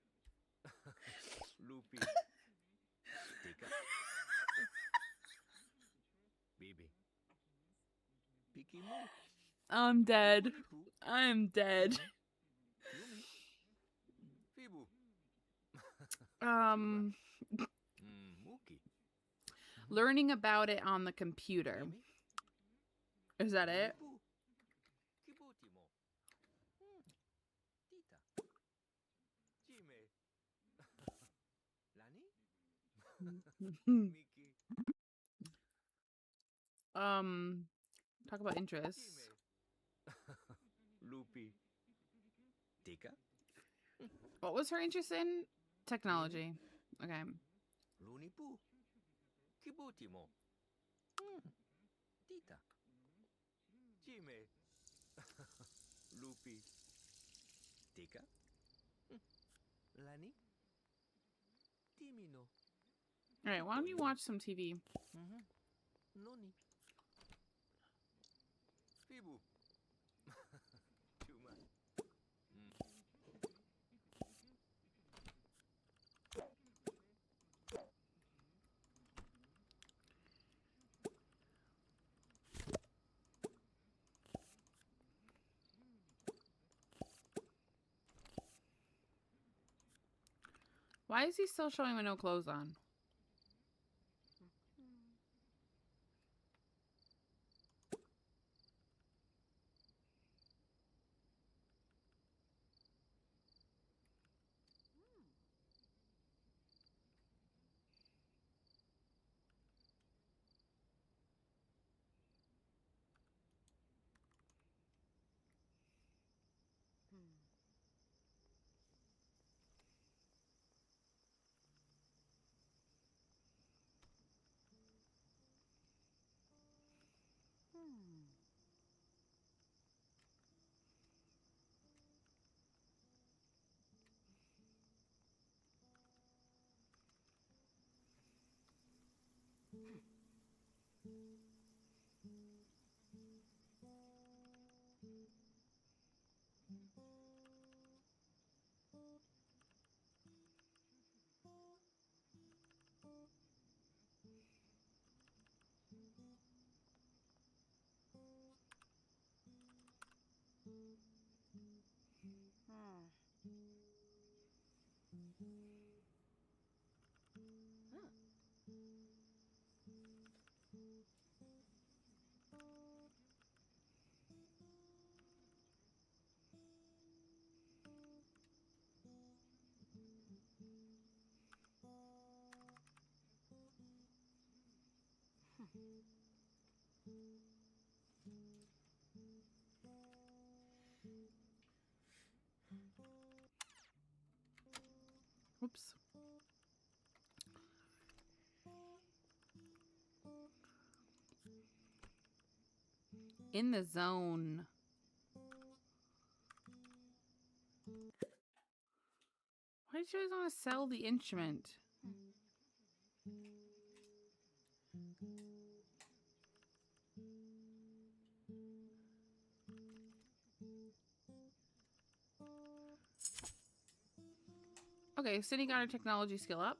Lupi. Tika. Bibi. Piki mo. I'm dead. I'm dead. Yumi. Fibu. Muki. Learning about it on the computer. Mimi. Is that it? Pu. Kibuti mo. Tita. Jime. Lani. Miki. Talk about interests. Jime. Lupi. Tika. What was her interest in? Technology. Okay. Luni pu. Kibuti mo. Tita. Jime. Lupi. Tika. Lani. Timino. Alright, why don't you watch some TV? Noni. Fibu. Chuma. Why is he still showing with no clothes on? Oops. In the zone. Why did you always want to sell the instrument? Okay, Cindy got her technology skill up.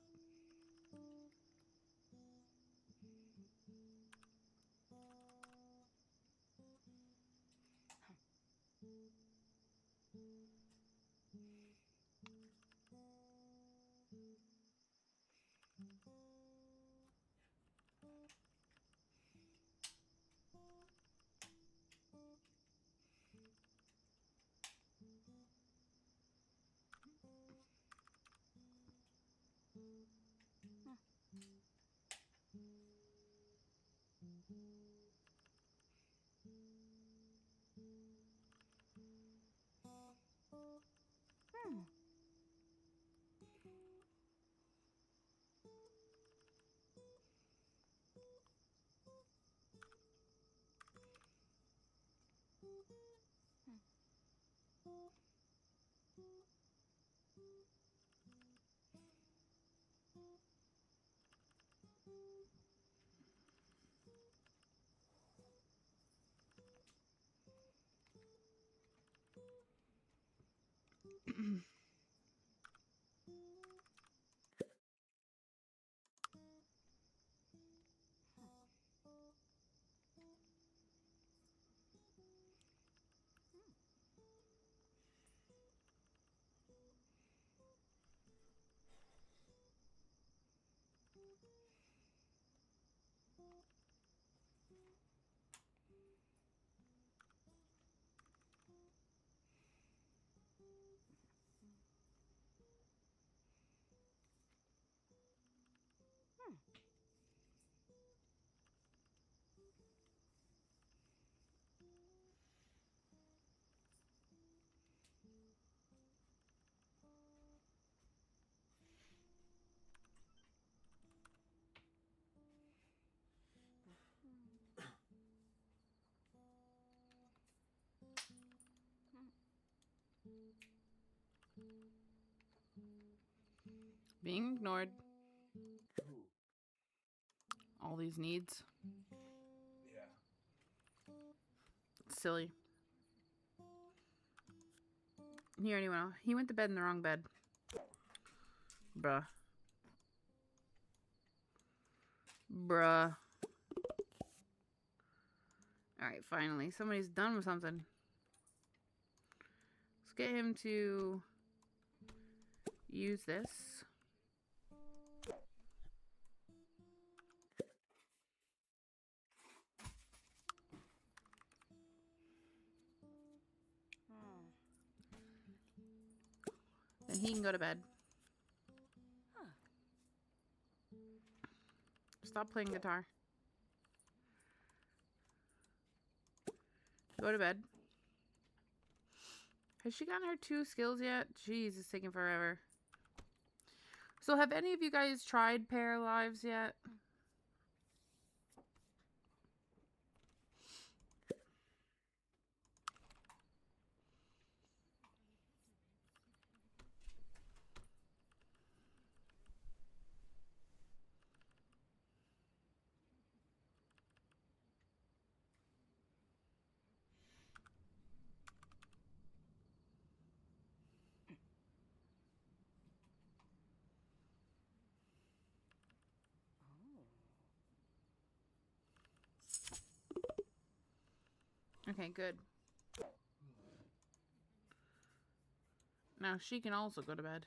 Being ignored. All these needs. Yeah. Silly. Here, anyone. He went to bed in the wrong bed. Bruh. Bruh. Alright, finally. Somebody's done with something. Let's get him to use this. Then he can go to bed. Stop playing guitar. Go to bed. Has she gotten her 2 skills yet? Jeez, it's taking forever. So have any of you guys tried Paralives yet? Okay, good. Now she can also go to bed.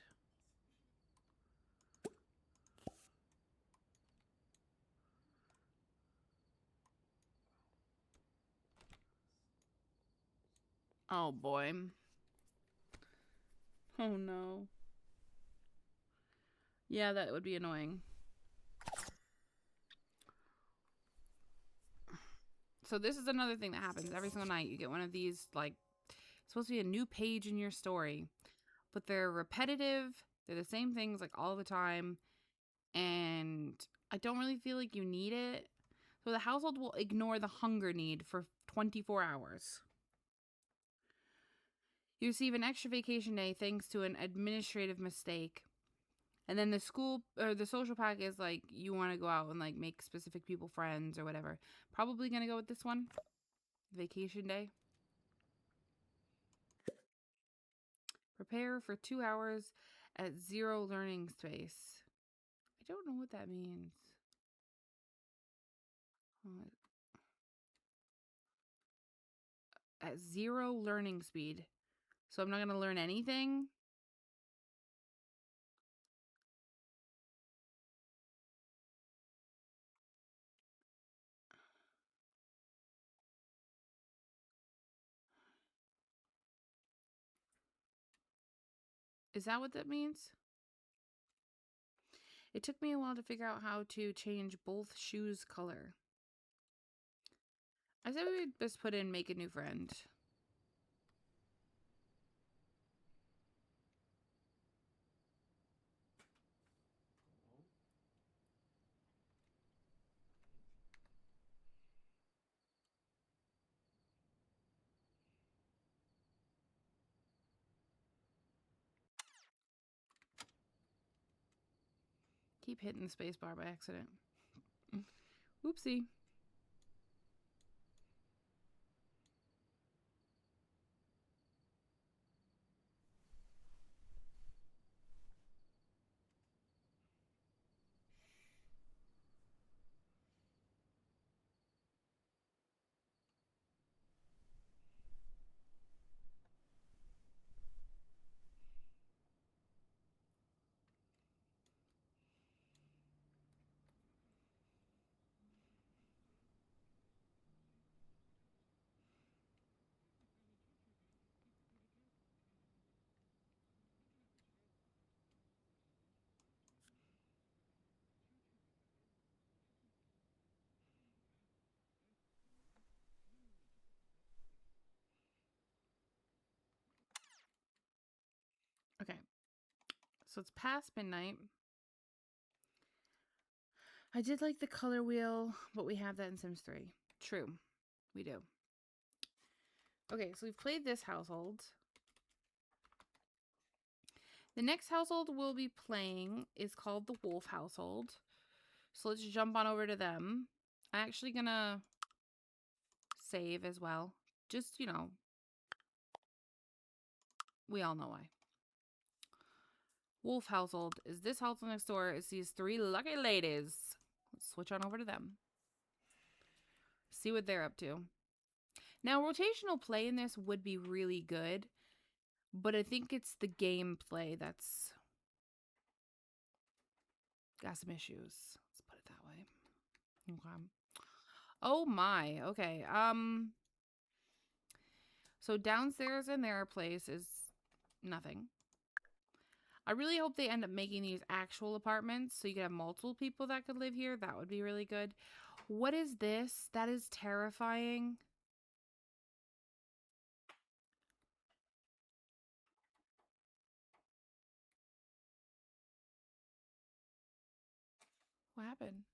Oh boy. Oh no. Yeah, that would be annoying. So this is another thing that happens every single night. You get one of these, like, it's supposed to be a new page in your story, but they're repetitive. They're the same things like all the time, and I don't really feel like you need it. So the household will ignore the hunger need for 24 hours. You receive an extra vacation day thanks to an administrative mistake. And then the school or the social pack is like you want to go out and like make specific people friends or whatever. Probably going to go with this one. Vacation day. Prepare for 2 hours at 0 learning space. I don't know what that means. At 0 learning speed. So I'm not going to learn anything. Is that what that means? It took me a while to figure out how to change both shoes' color. I said we would just put in make a new friend. Keep hitting the space bar by accident. Oopsie. Okay. So it's past midnight. I did like the color wheel, but we have that in Sims 3. True. We do. Okay, so we've played this household. The next household we'll be playing is called the Wolf household. So let's jump on over to them. I'm actually gonna save as well. Just, we all know why. Wolf household is this household next door. It's these 3 lucky ladies. Let's switch on over to them. See what they're up to. Now, rotational play in this would be really good, but I think it's the gameplay that's got some issues. Let's put it that way. Okay. Oh my. Okay. So downstairs in their place is nothing. I really hope they end up making these actual apartments so you could have multiple people that could live here. That would be really good. What is this? That is terrifying. What happened?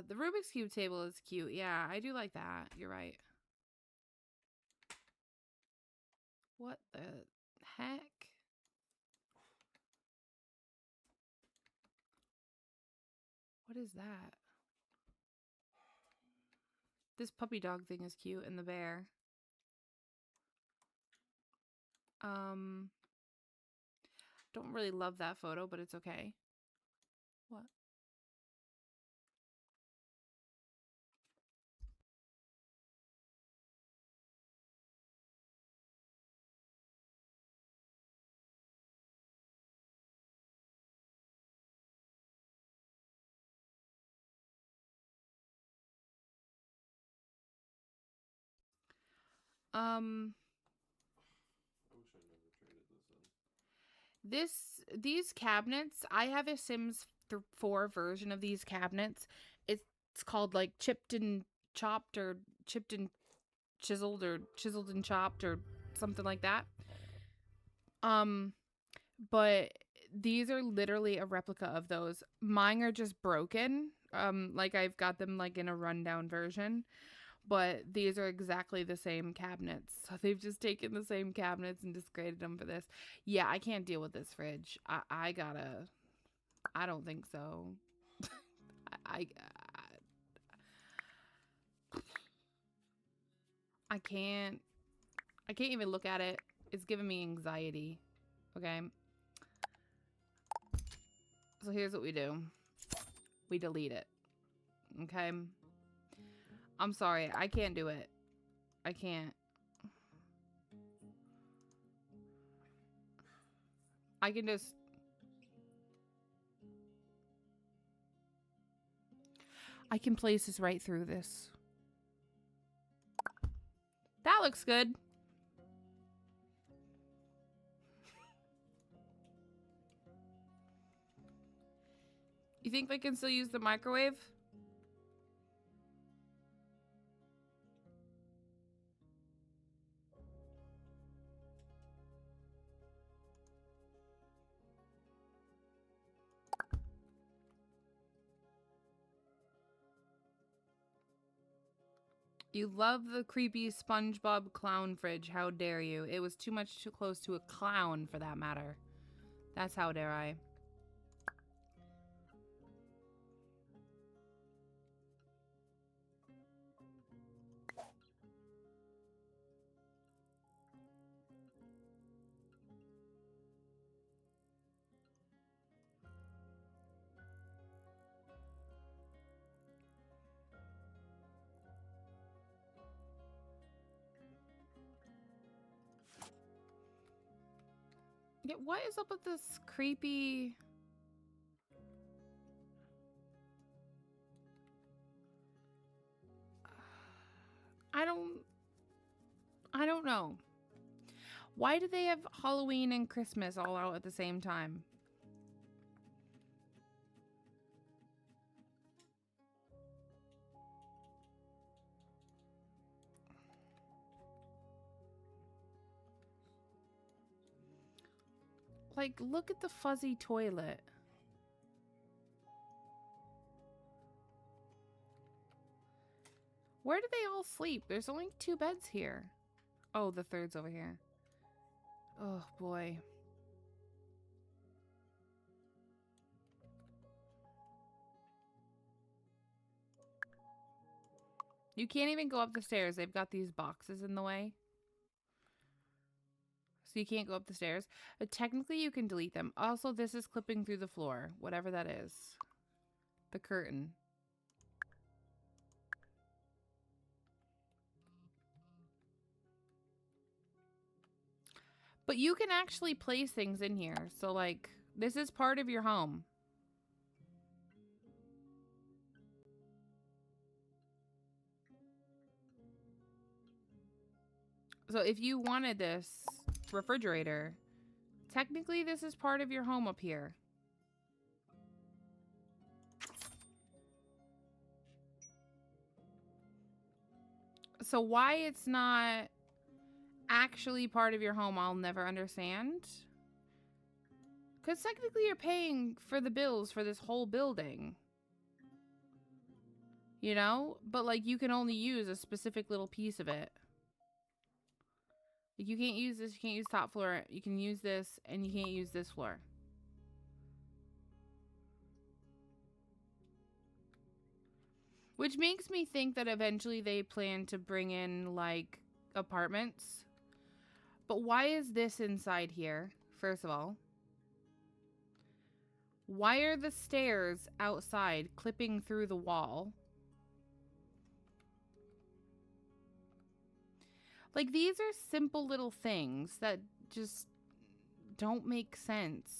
The Rubik's Cube table is cute. Yeah, I do like that. You're right. What the heck? What is that? This puppy dog thing is cute, and the bear. Don't really love that photo, but it's okay. What? Um, I wish I never traded this in. these cabinets, I have a Sims 4 version of these cabinets. It's called like chipped and chopped, or chipped and chiseled, or chiseled and chopped, or something like that. But these are literally a replica of those. Mine are just broken. Like I've got them like in a rundown version, but these are exactly the same cabinets. So they've just taken the same cabinets and just graded them for this. Yeah, I can't deal with this fridge. I gotta. I don't think so. I I can't. I can't even look at it. It's giving me anxiety. Okay. So here's what we do. We delete it. Okay. I'm sorry. I can't do it. I can't. I can just... I can place this right through this. That looks good. You think they can still use the microwave? You love the creepy SpongeBob clown fridge. How dare you? It was too much too close to a clown, for that matter. That's how dare I. Yeah, what is up with this creepy... I don't know. Why do they have Halloween and Christmas all out at the same time? Like, look at the fuzzy toilet. Where do they all sleep? There's only 2 beds here. Oh, the third's over here. Oh, boy. You can't even go up the stairs. They've got these boxes in the way. So you can't go up the stairs. But technically, you can delete them. Also, this is clipping through the floor. Whatever that is. The curtain. But you can actually place things in here. So, like, this is part of your home. So if you wanted this refrigerator, technically this is part of your home up here. So why it's not actually part of your home, I'll never understand. Because technically you're paying for the bills for this whole building. You know? But, like, you can only use a specific little piece of it. Like, you can't use this, you can't use top floor, you can use this, and you can't use this floor. Which makes me think that eventually they plan to bring in, like, apartments. But why is this inside here, first of all? Why are the stairs outside clipping through the wall? Like, these are simple little things that just don't make sense.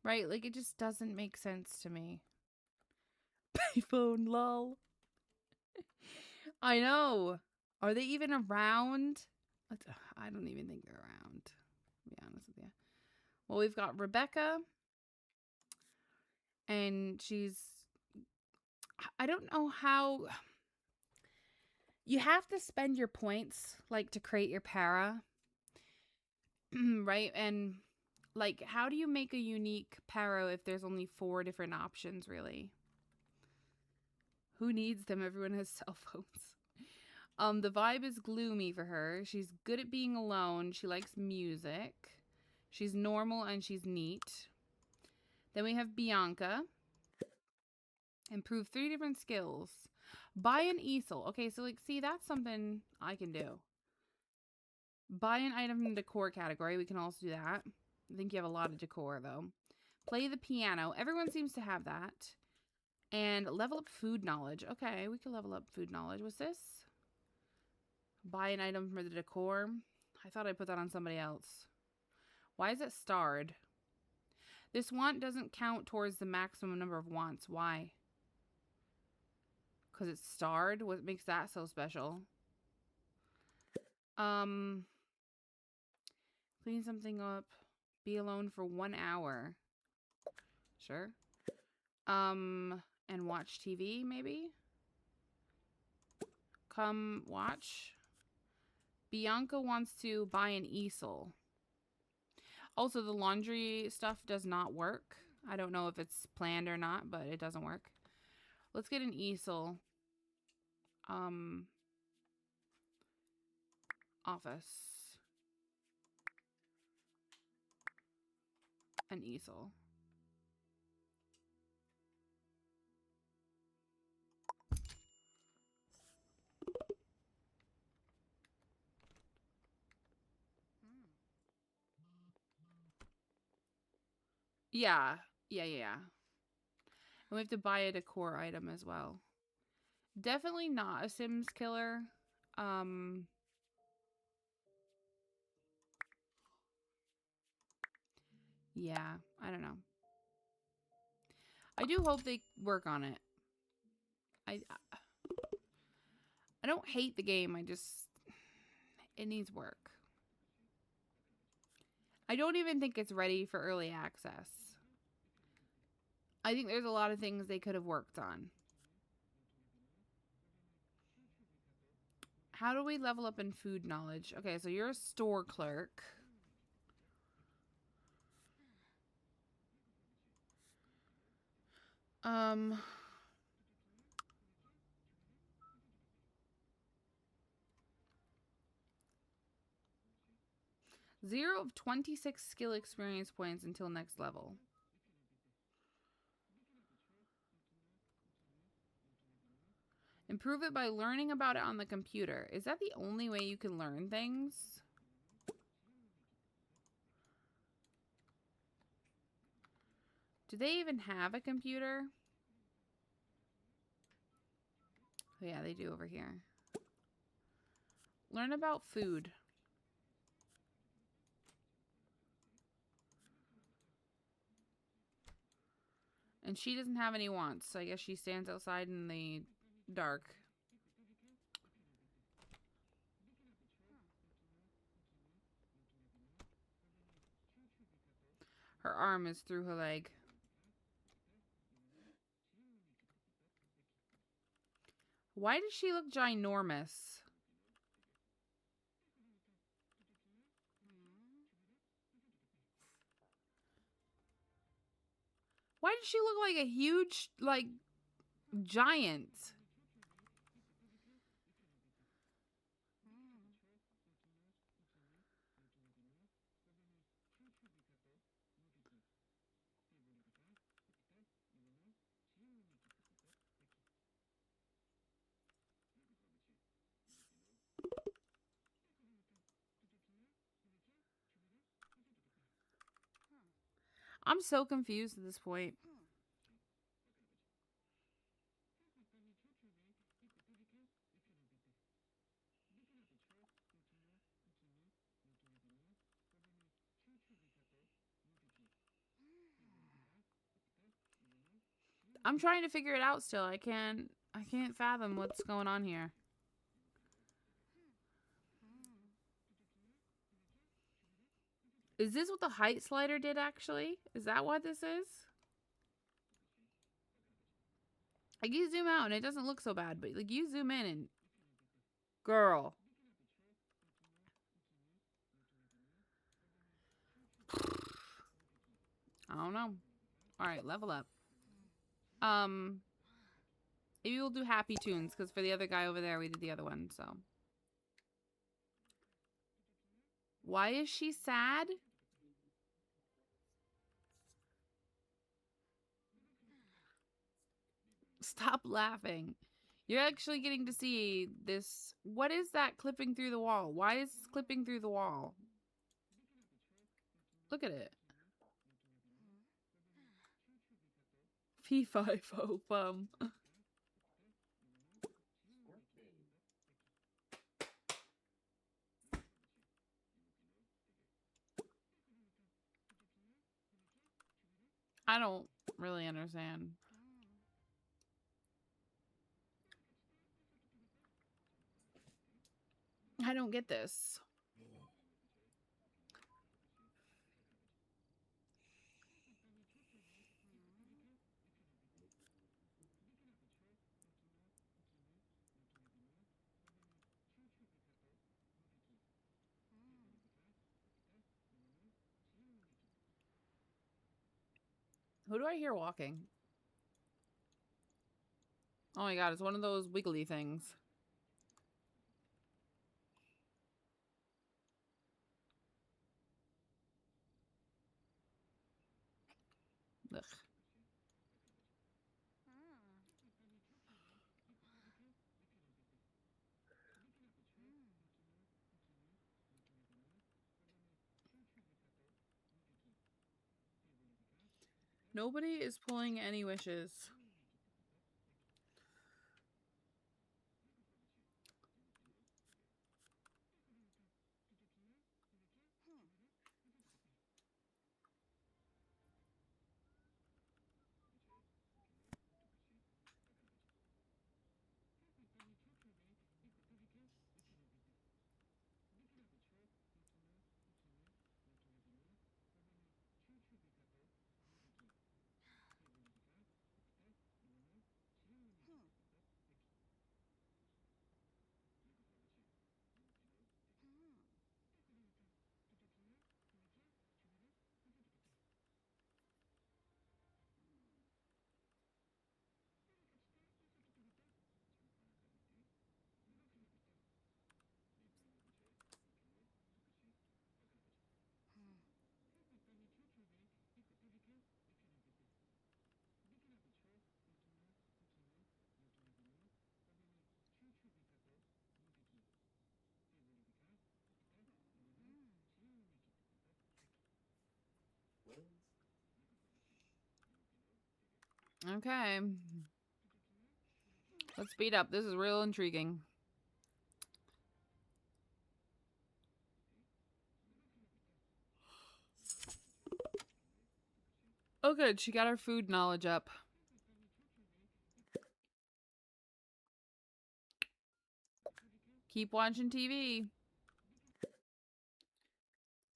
Right? Like, it just doesn't make sense to me. Payphone, lol. I know. Are they even around? I don't even think they're around, to be honest with you. Well, we've got Rebecca. And she's... I don't know how... You have to spend your points, like, to create your para. Right? And, like, how do you make a unique para if there's only 4 different options, really? Who needs them? Everyone has cell phones. The vibe is gloomy for her. She's good at being alone. She likes music. She's normal and she's neat. Then we have Bianca. Improve 3 different skills. Buy an easel. Okay, so like, see, that's something I can do. Buy an item from the decor category. We can also do that. I think you have a lot of decor, though. Play the piano. Everyone seems to have that. And level up food knowledge. Okay, we can level up food knowledge. What's this? Buy an item for the decor. I thought I put that on somebody else. Why is it starred? This want doesn't count towards the maximum number of wants. Why? Because it's starred? What makes that so special? Clean something up. Be alone for 1 hour. Sure. And watch TV, maybe? Come watch. Bianca wants to buy an easel. Also, the laundry stuff does not work. I don't know if it's planned or not, but it doesn't work. Let's get an easel. Office. An easel. Yeah. And we have to buy a decor item as well. Definitely not a Sims killer. Yeah, I don't know. I do hope they work on it. I don't hate the game. It needs work. I don't even think it's ready for early access. I think there's a lot of things they could have worked on. How do we level up in food knowledge? Okay, so you're a store clerk. Zero of 26 skill experience points until next level. Improve it by learning about it on the computer. Is that the only way you can learn things? Do they even have a computer? Oh, yeah, they do over here. Learn about food. And she doesn't have any wants, so I guess she stands outside in the dark. Her arm is through her leg. Why does she look ginormous? Why does she look like a huge, like, giant? I'm so confused at this point. I'm trying to figure it out still. I can't fathom what's going on here. Is this what the height slider did actually? Is that what this is? Like you zoom out and it doesn't look so bad, but like you zoom in and girl. I don't know. All right, level up. Maybe we'll do happy tunes because for the other guy over there we did the other one, so. Why is she sad? Stop laughing. You're actually getting to see this. What is that clipping through the wall? Why is this clipping through the wall? Look at it. Fee-fi-fo bum. I don't really understand. I don't get this. Who do I hear walking? Oh my god, it's one of those wiggly things. Ugh. Nobody is pulling any wishes. Okay. Let's speed up. This is real intriguing. Oh good, she got her food knowledge up. Keep watching TV.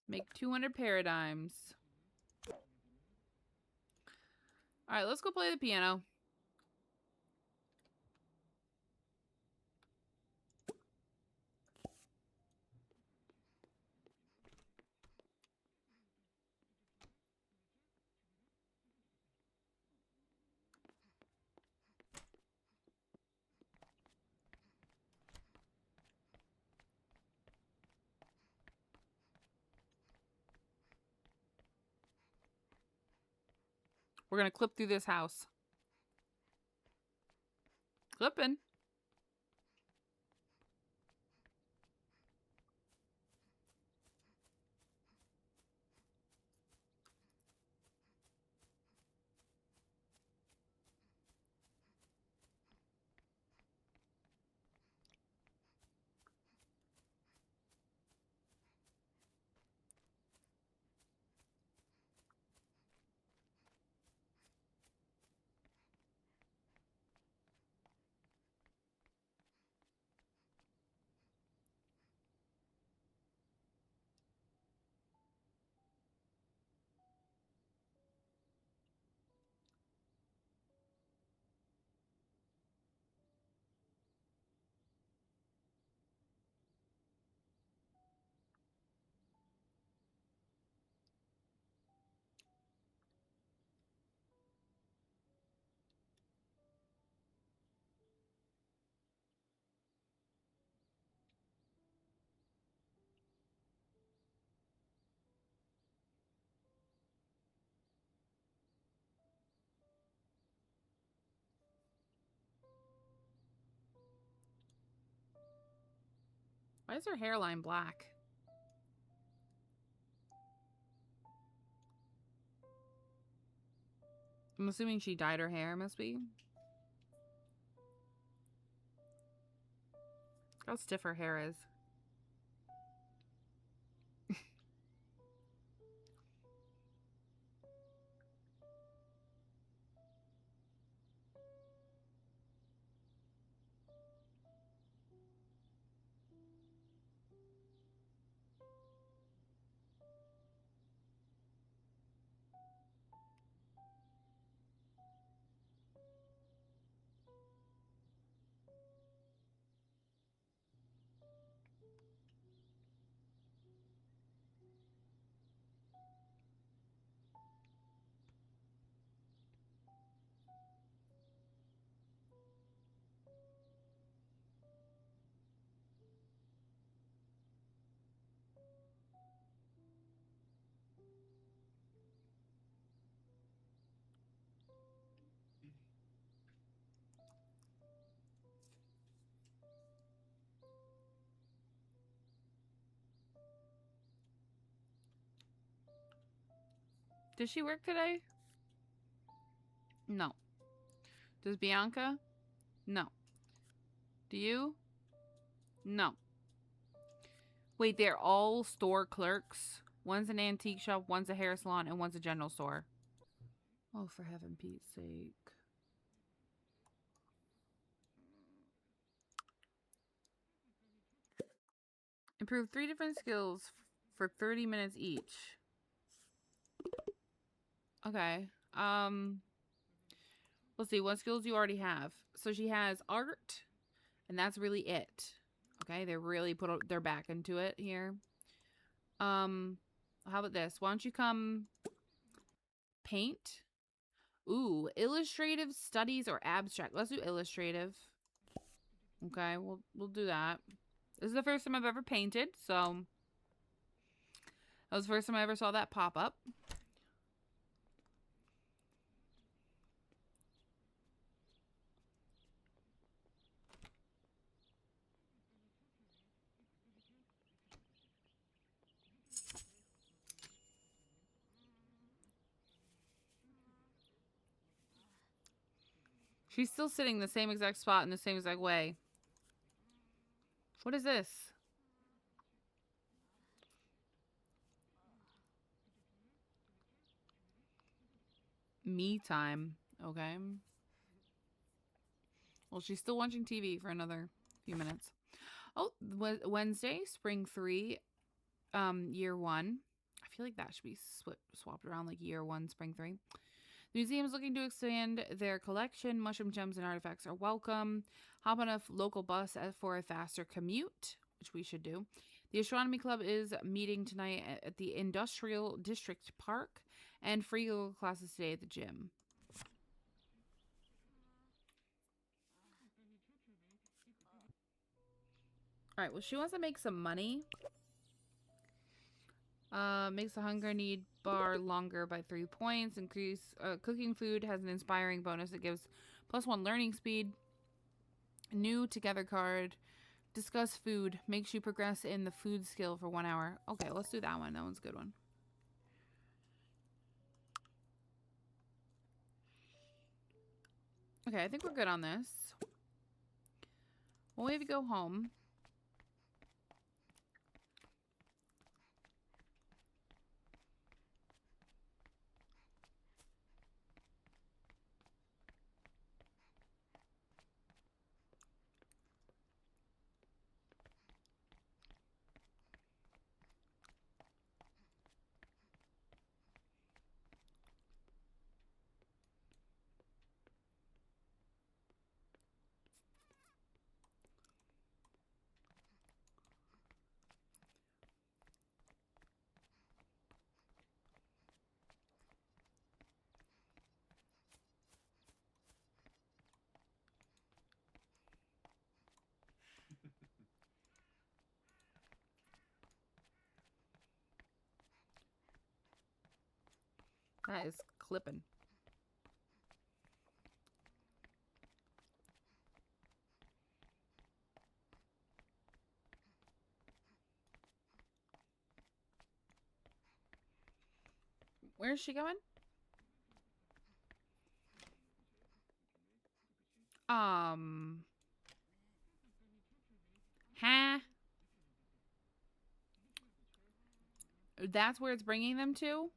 Make 200 paradigms. Alright, let's go play the piano. We're gonna clip through this house. Clipping. Why is her hairline black? I'm assuming she dyed her hair, must be. How stiff her hair is. Does she work today? No. Does Bianca? No. Do you? No. Wait, they're all store clerks. One's an antique shop, one's a hair salon, and one's a general store. Oh, for heaven Pete's sake. Improve 3 different skills for 30 minutes each. Okay. Let's see. What skills do you already have? So she has art, and that's really it. Okay, they really put their back into it here. How about this? Why don't you come paint? Ooh, illustrative studies or abstract. Let's do illustrative. Okay, we'll do that. This is the first time I've ever painted, so that was the first time I ever saw that pop up. She's still sitting in the same exact spot in the same exact way. What is this? Me time. Okay. Well, she's still watching TV for another few minutes. Oh, Wednesday, spring 3, year 1. I feel like that should be swapped around, like year 1, spring 3. The museum is looking to expand their collection. Mushroom gems and artifacts are welcome. Hop on a local bus for a faster commute, which we should do. The astronomy club is meeting tonight at the Industrial District Park, and free yoga classes today at the gym. All right, well, she wants to make some money. Makes the hunger need bar longer by 3 points. Increase cooking food has an inspiring bonus that gives +1 learning speed. New together card. Discuss food. Makes you progress in the food skill for 1 hour. Okay, let's do that one. That one's a good one. Okay, I think we're good on this. We'll maybe go home. That is clipping. Where's she going? Huh? That's where it's bringing them to?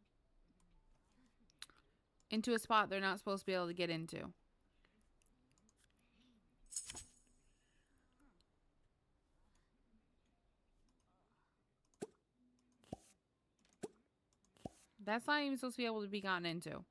Into a spot they're not supposed to be able to get into. That's not even supposed to be able to be gotten into.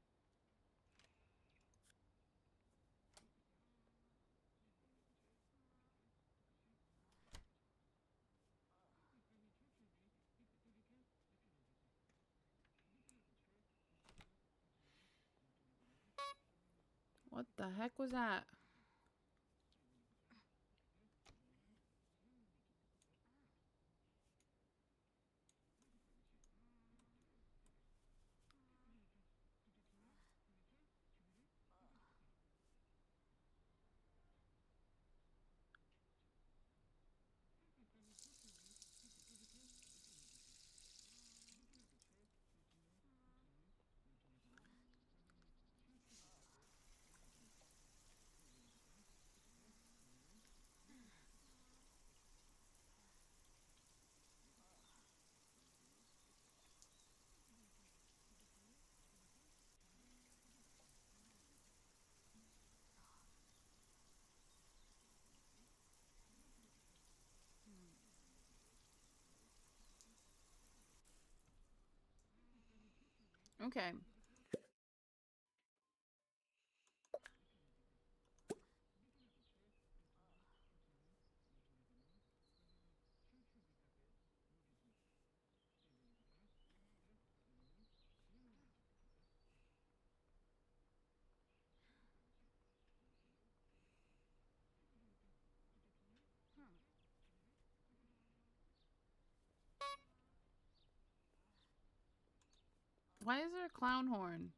What the heck was that? Okay. Why is there a clown horn?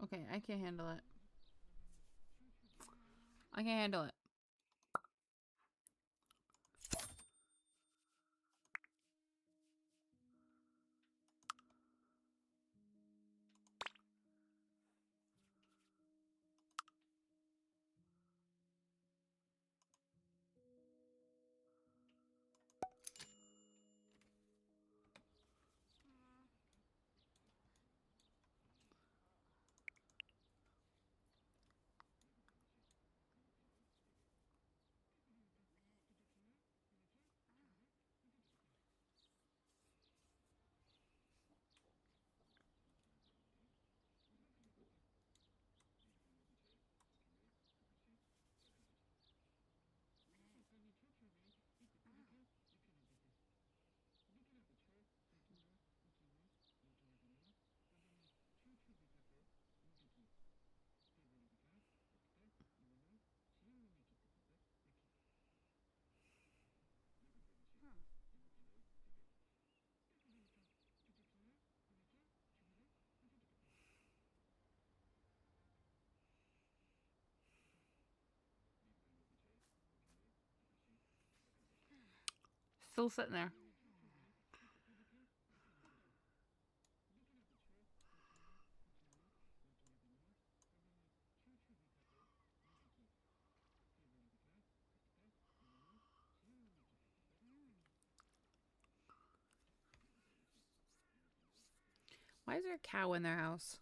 Okay, I can't handle it. I can't handle it. Still sitting there. Why is there a cow in their house?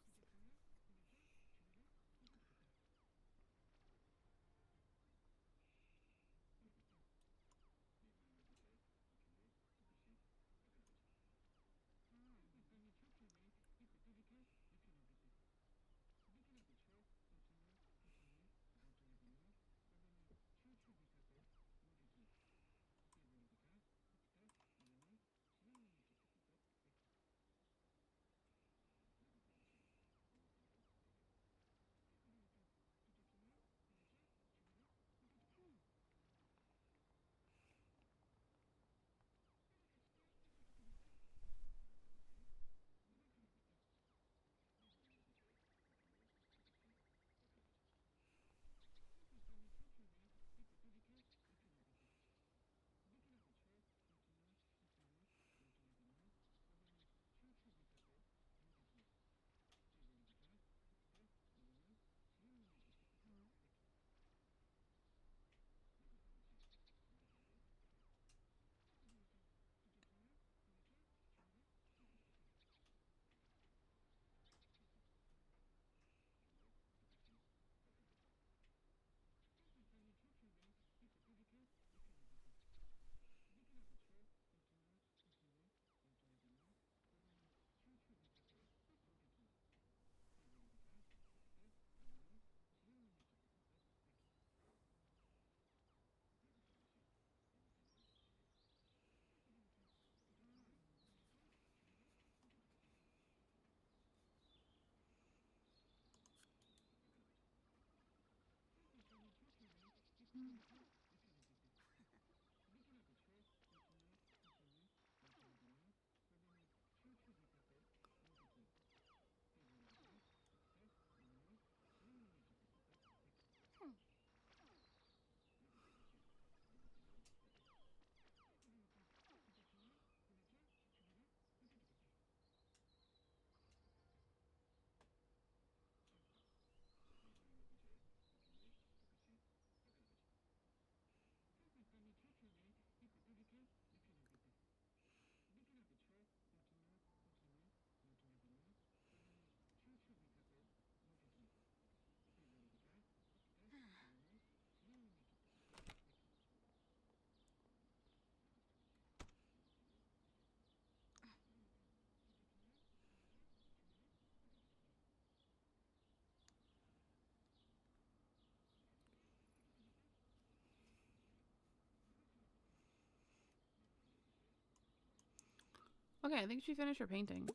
Okay, I think she finished her painting.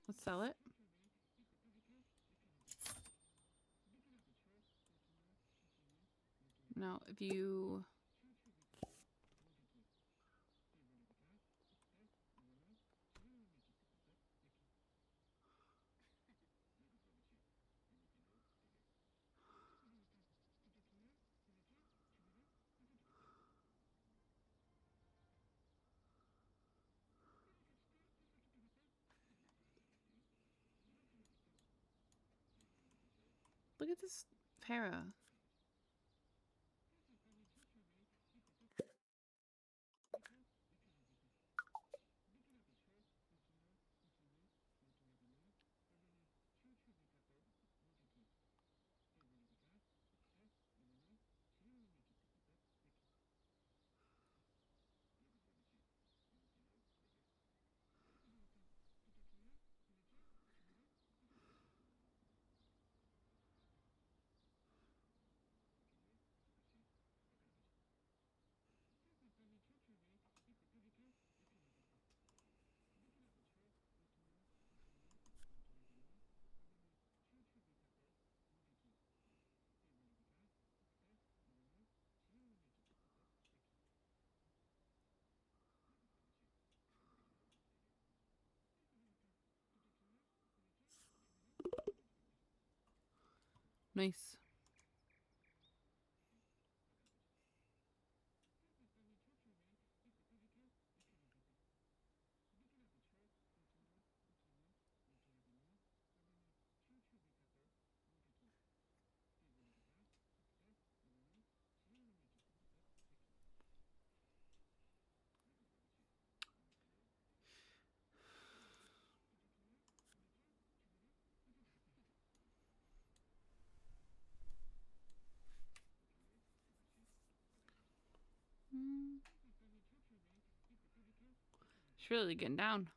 Let's sell it. Now, if you... Look at this para. Nice. Mm. She's really getting down.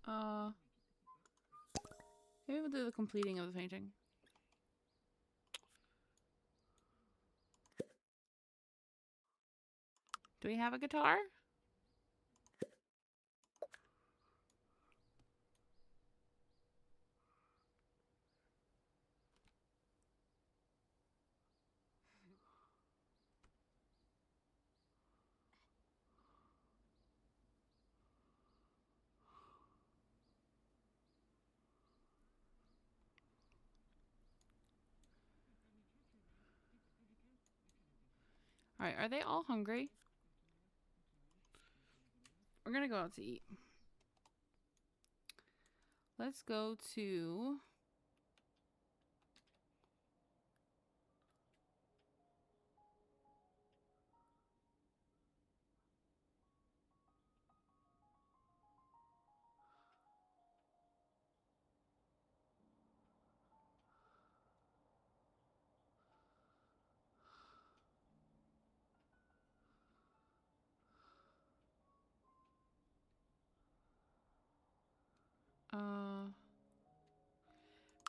Uh, Maybe we'll do the completing of the painting. Do we have a guitar? All right, are they all hungry? We're gonna go out to eat. Let's go to...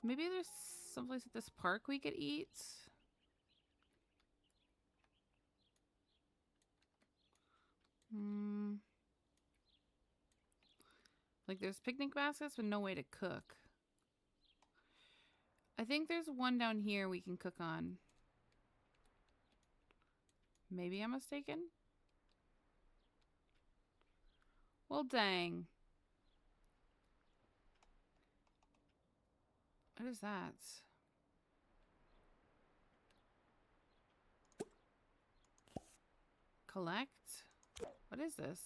Maybe there's someplace at this park we could eat. Like there's picnic baskets, but no way to cook. I think there's one down here we can cook on. Maybe I'm mistaken? Well, dang. What is that? Collect? What is this?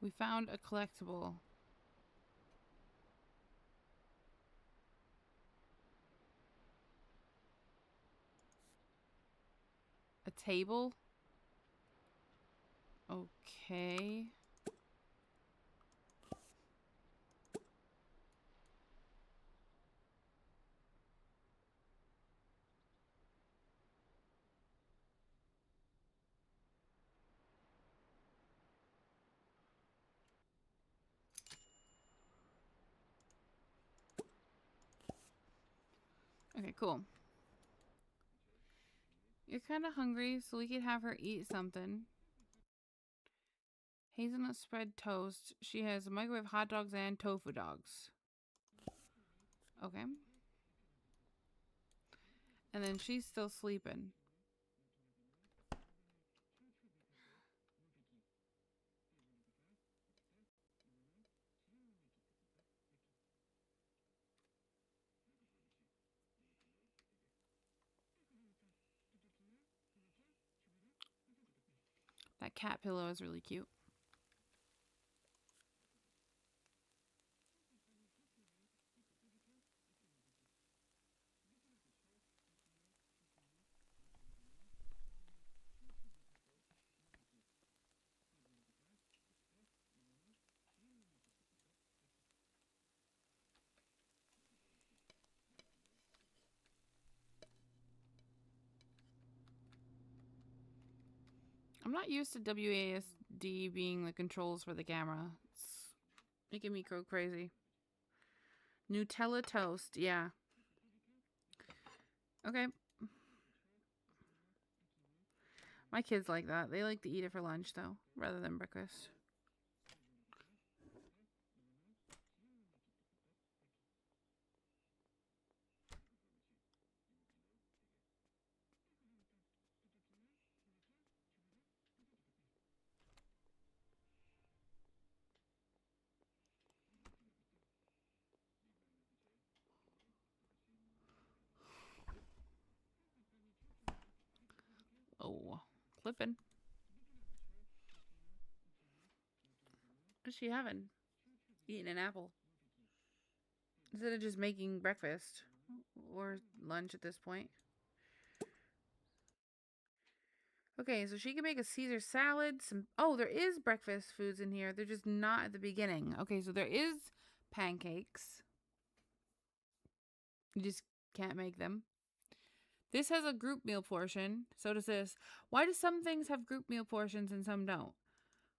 We found a collectible. A table? Okay. Okay, cool. You're kind of hungry, so we could have her eat something. Hazelnut spread toast. She has microwave hot dogs and tofu dogs. Okay. And then she's still sleeping. That cat pillow is really cute. I'm not used to WASD being the controls for the camera. It's making me go crazy. Nutella toast, yeah. Okay. My kids like that. They like to eat it for lunch, though, rather than breakfast. Oh, clipping. What's she having? Eating an apple. Instead of just making breakfast or lunch at this point. Okay, so she can make a Caesar salad. Oh, there is breakfast foods in here. They're just not at the beginning. Okay, so there is pancakes. You just can't make them. This has a group meal portion. So does this. Why do some things have group meal portions and some don't?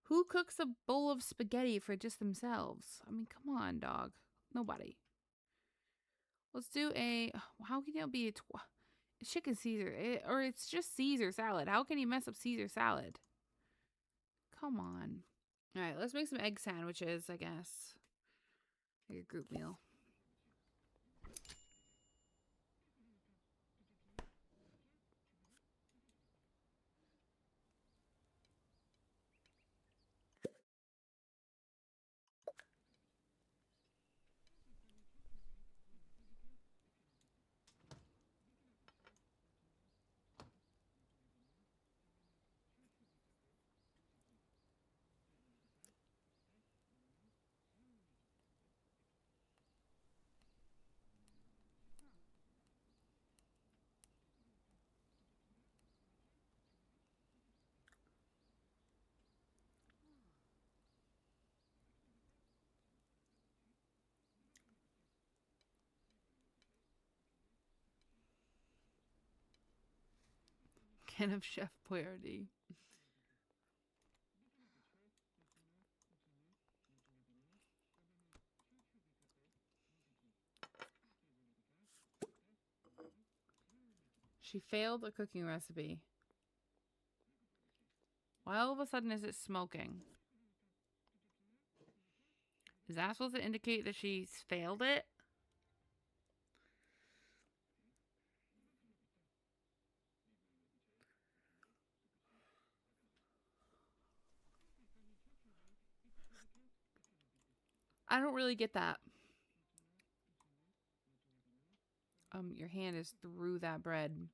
Who cooks a bowl of spaghetti for just themselves? I mean, come on, dog. Nobody. Let's do a... How can it be a chicken Caesar? Or it's just Caesar salad. How can you mess up Caesar salad? Come on. All right, let's make some egg sandwiches, I guess. Like a group meal. Can of Chef Boyardee. She failed a cooking recipe. Why all of a sudden is it smoking? Is that supposed to indicate that she's failed it? I don't really get that. Your hand is through that bread.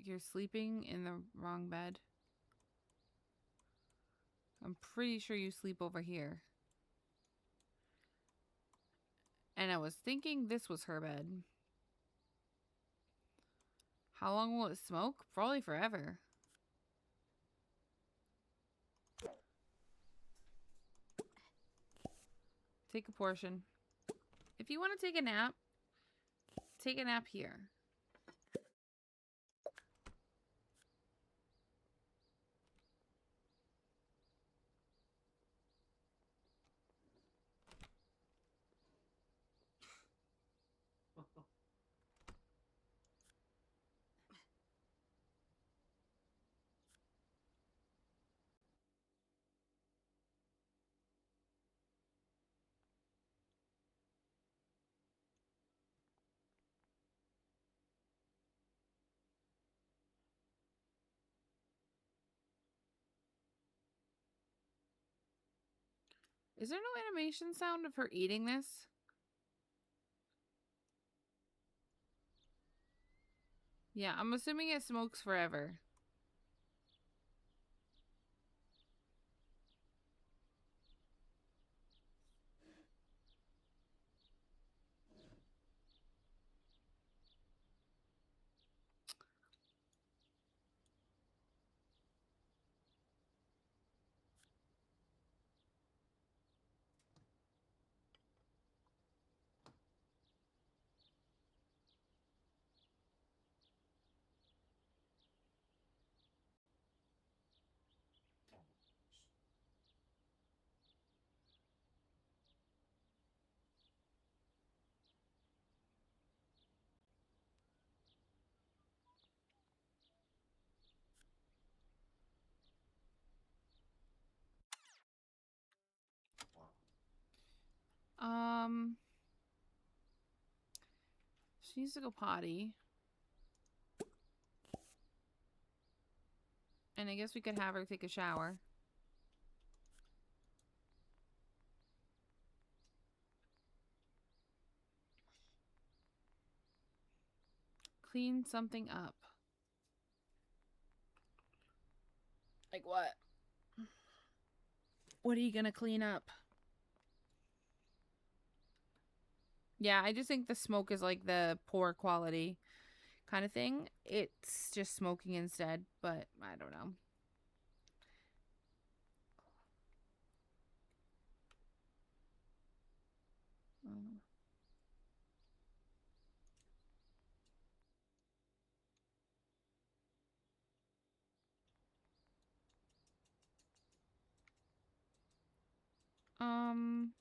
you're sleeping in the wrong bed. I'm pretty sure you sleep over here. And I was thinking this was her bed. How long will it smoke? Probably forever. Take a portion. If you want to take a nap here. Is there no animation sound of her eating this? Yeah, I'm assuming it smokes forever. She needs to go potty. And I guess we could have her take a shower. Clean something up. Like what? What are you gonna clean up? Yeah, I just think the smoke is like the poor quality kind of thing. It's just smoking instead, but I don't know. Um,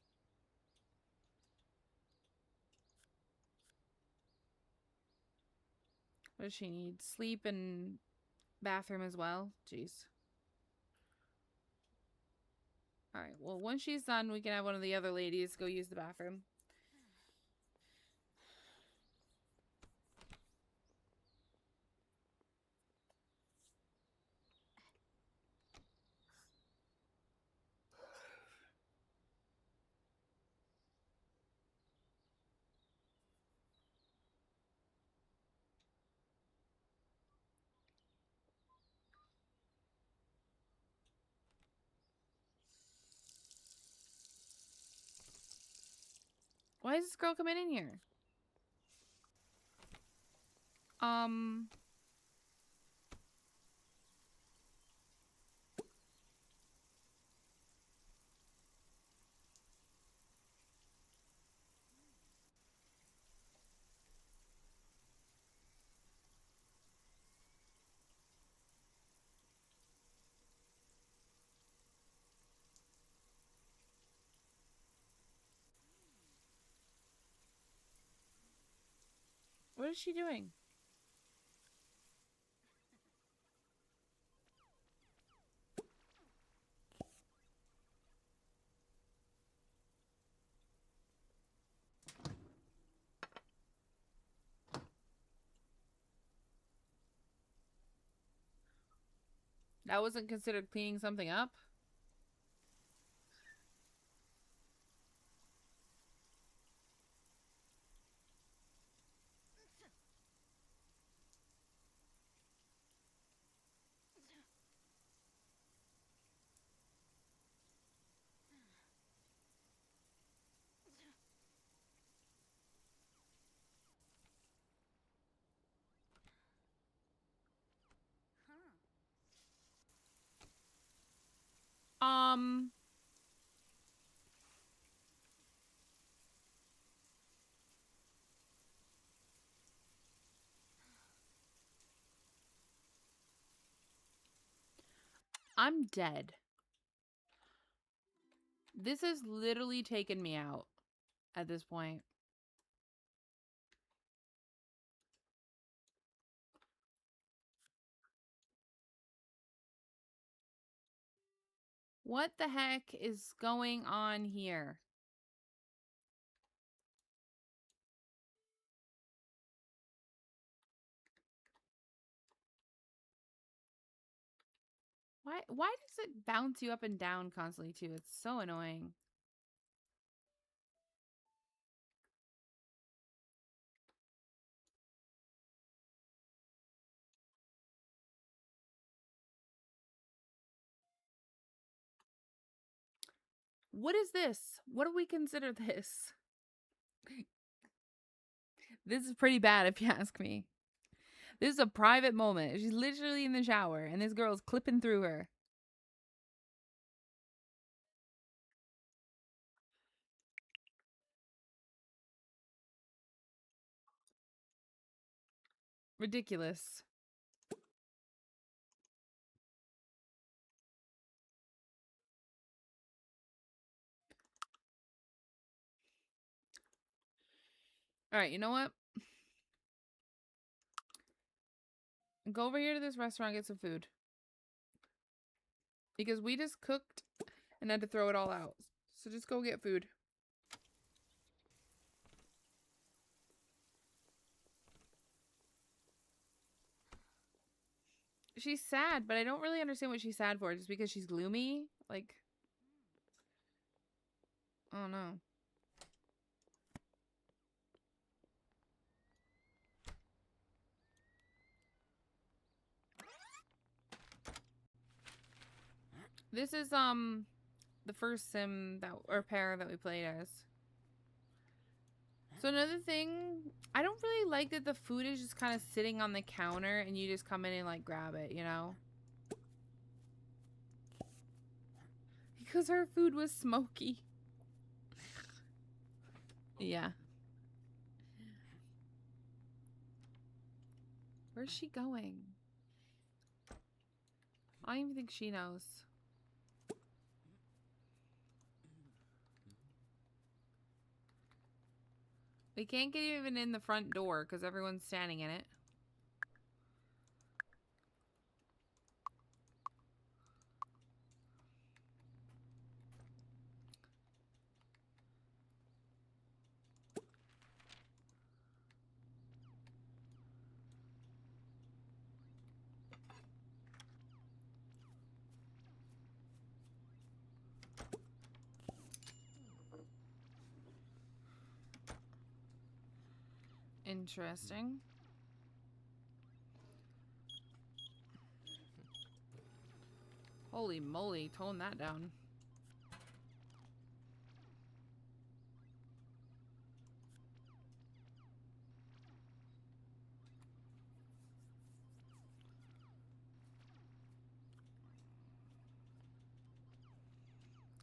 what does she need? Sleep and bathroom as well? Jeez. Alright, well, once she's done, we can have one of the other ladies go use the bathroom. Why is this girl coming in here? What is she doing? That wasn't considered cleaning something up? Um. I'm dead. This has literally taken me out at this point. What the heck is going on here? Why does it bounce you up and down constantly too? It's so annoying. What is this? What do we consider this? This is pretty bad if you ask me. This is a private moment. She's literally in the shower and this girl's clipping through her. Ridiculous. All right, you know what? Go over here to this restaurant, get some food. Because we just cooked and had to throw it all out. So just go get food. She's sad, but I don't really understand what she's sad for. Just because she's gloomy? Like, oh no. This is the first sim that or pair that we played as. So another thing, I don't really like that the food is just kind of sitting on the counter and you just come in and like grab it, you know? Because her food was smoky. Yeah. Where's she going? I don't even think she knows. We can't get even in the front door because everyone's standing in it. Interesting. Holy moly, tone that down.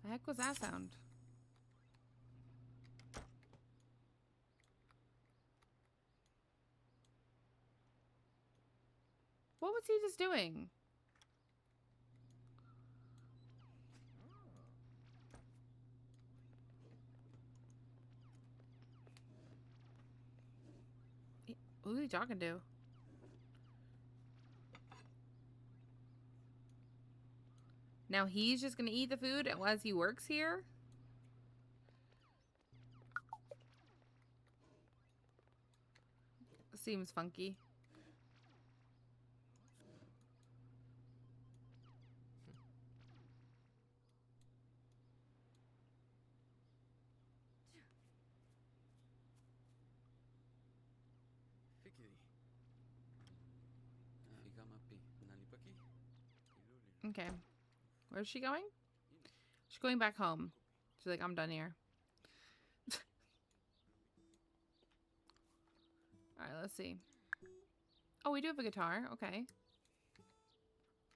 The heck was that sound? What was he just doing? Who's he talking to? Now he's just gonna eat the food as he works here? Seems funky. Okay. Where's she going? She's going back home. She's like, I'm done here. Alright, let's see. Oh, we do have a guitar. Okay.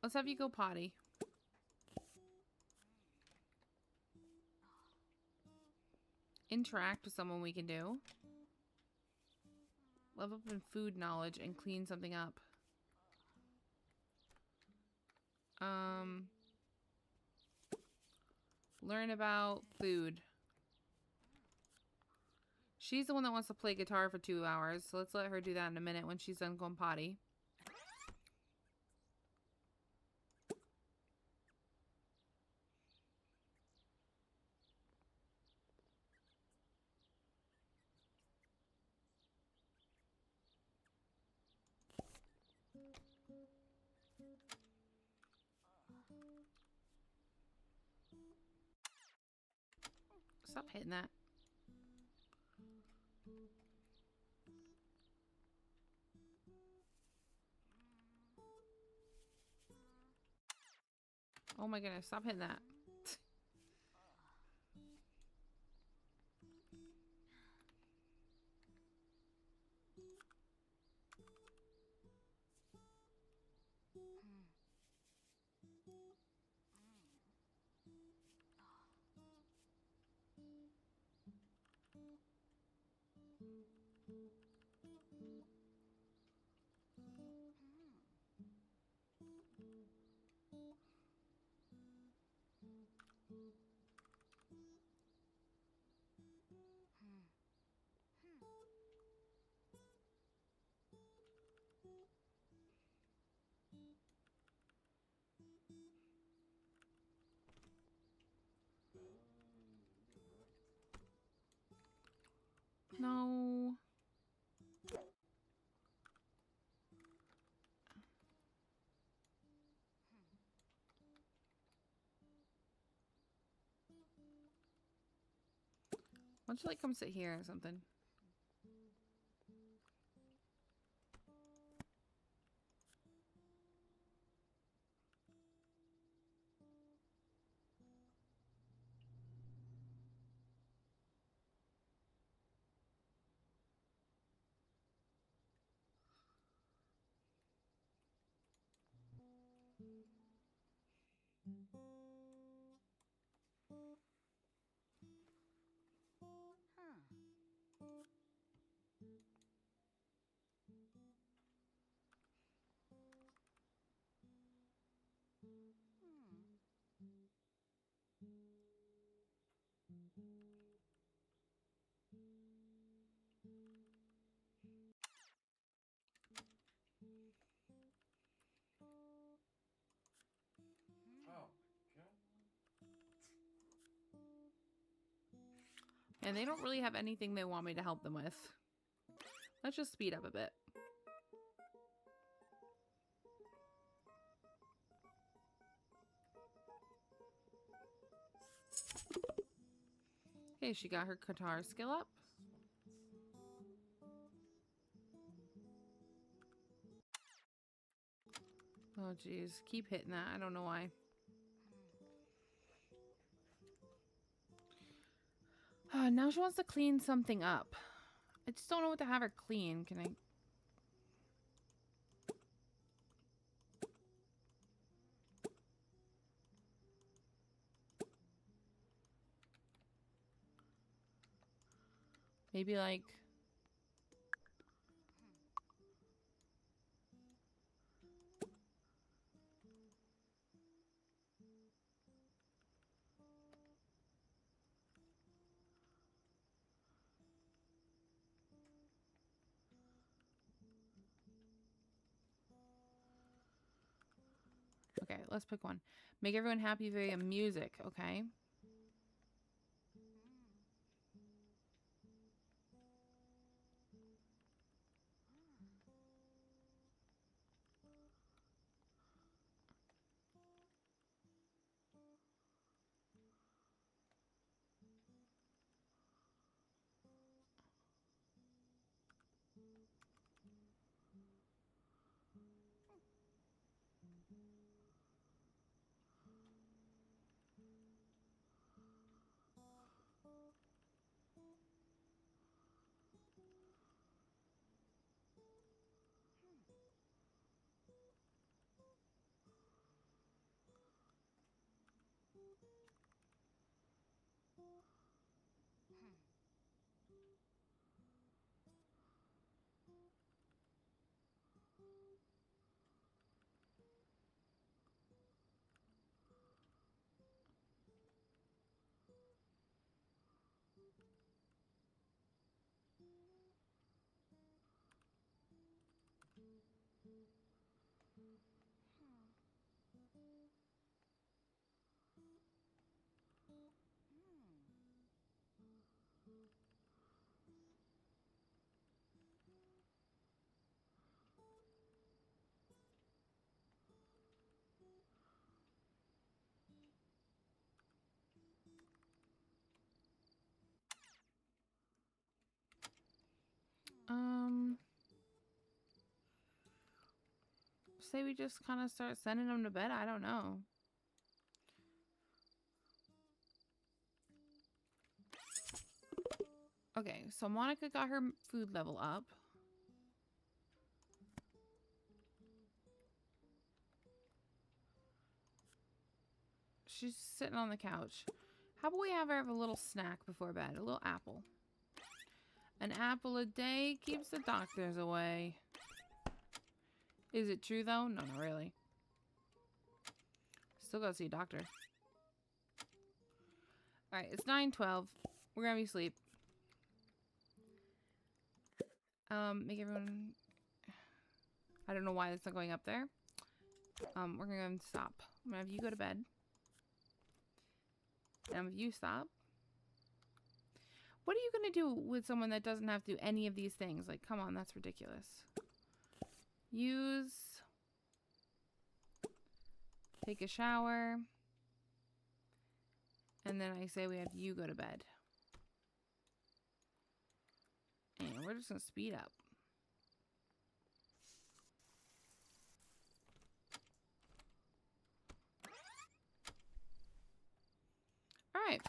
Let's have you go potty. Interact with someone we can do. Level up in food knowledge and clean something up. Learn about food. She's the one that wants to play guitar for 2 hours, so let's let her do that in a minute when she's done going potty. Stop hitting that. Oh my goodness, stop hitting that. No. Why don't you like come sit here or something? Oh, God. And they don't really have anything they want me to help them with. Let's just speed up a bit. Okay, she got her guitar skill up. Oh, jeez. Keep hitting that. I don't know why. Now she wants to clean something up. I just don't know what to have her clean. Can I... Maybe like... Okay, let's pick one. Make everyone happy via music, okay? say we just kind of start sending them to bed. I don't know. Okay, so Monica got her food level up. She's sitting on the couch. How about we have her have a little snack before bed? A little apple. An apple a day keeps the doctors away. Is it true, though? No, not really. Still gotta see a doctor. Alright, it's 9:12. We're gonna be asleep. Make everyone... I don't know why it's not going up there. We're gonna stop. I'm gonna have you go to bed. And if you stop... What are you gonna do with someone that doesn't have to do any of these things? Like, come on, that's ridiculous. Use... Take a shower. And then I say we have you go to bed. And we're just gonna speed up. Alright.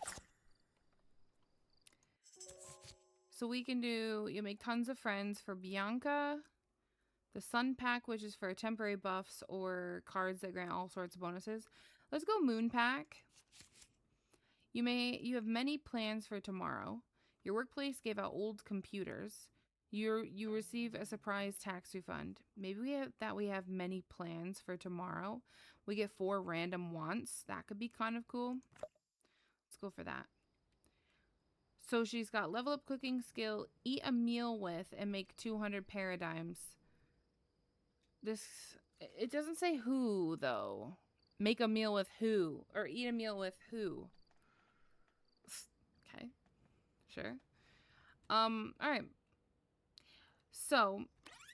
So we can do, you make tons of friends for Bianca. The Sun Pack, which is for temporary buffs or cards that grant all sorts of bonuses. Let's go Moon Pack. You have many plans for tomorrow. Your workplace gave out old computers. You receive a surprise tax refund. Maybe we have many plans for tomorrow. We get 4 random wants. That could be kind of cool. Let's go for that. So she's got level up cooking skill, eat a meal with, and make 200 paradigms. It doesn't say who, though. Make a meal with who, or eat a meal with who. Okay, sure. All right. So,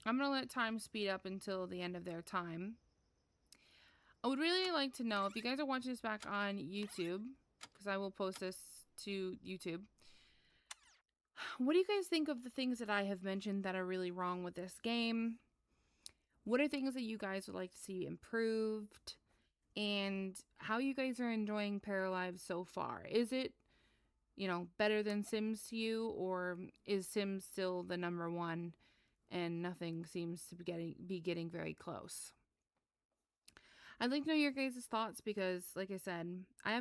I'm gonna let time speed up until the end of their time. I would really like to know if you guys are watching this back on YouTube, because I will post this to YouTube. What do you guys think of the things that I have mentioned that are really wrong with this game? What are things that you guys would like to see improved? And how you guys are enjoying Paralives so far? Is it, you know, better than Sims to you? Or is Sims still the #1 and nothing seems to be getting very close? I'd like to know your guys' thoughts because, like I said, I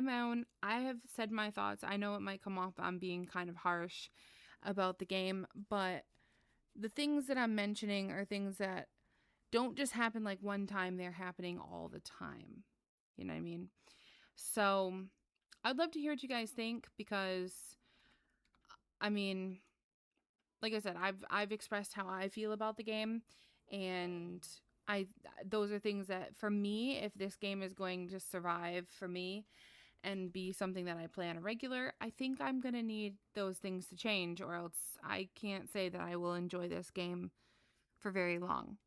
have said my thoughts. I know it might come off I'm being kind of harsh about the game, but the things that I'm mentioning are things that don't just happen like one time, they're happening all the time. You know what I mean? So I'd love to hear what you guys think because, I mean, like I said, I've expressed how I feel about the game, and those are things that for me, if this game is going to survive for me and be something that I play on a regular, I think I'm going to need those things to change, or else I can't say that I will enjoy this game for very long.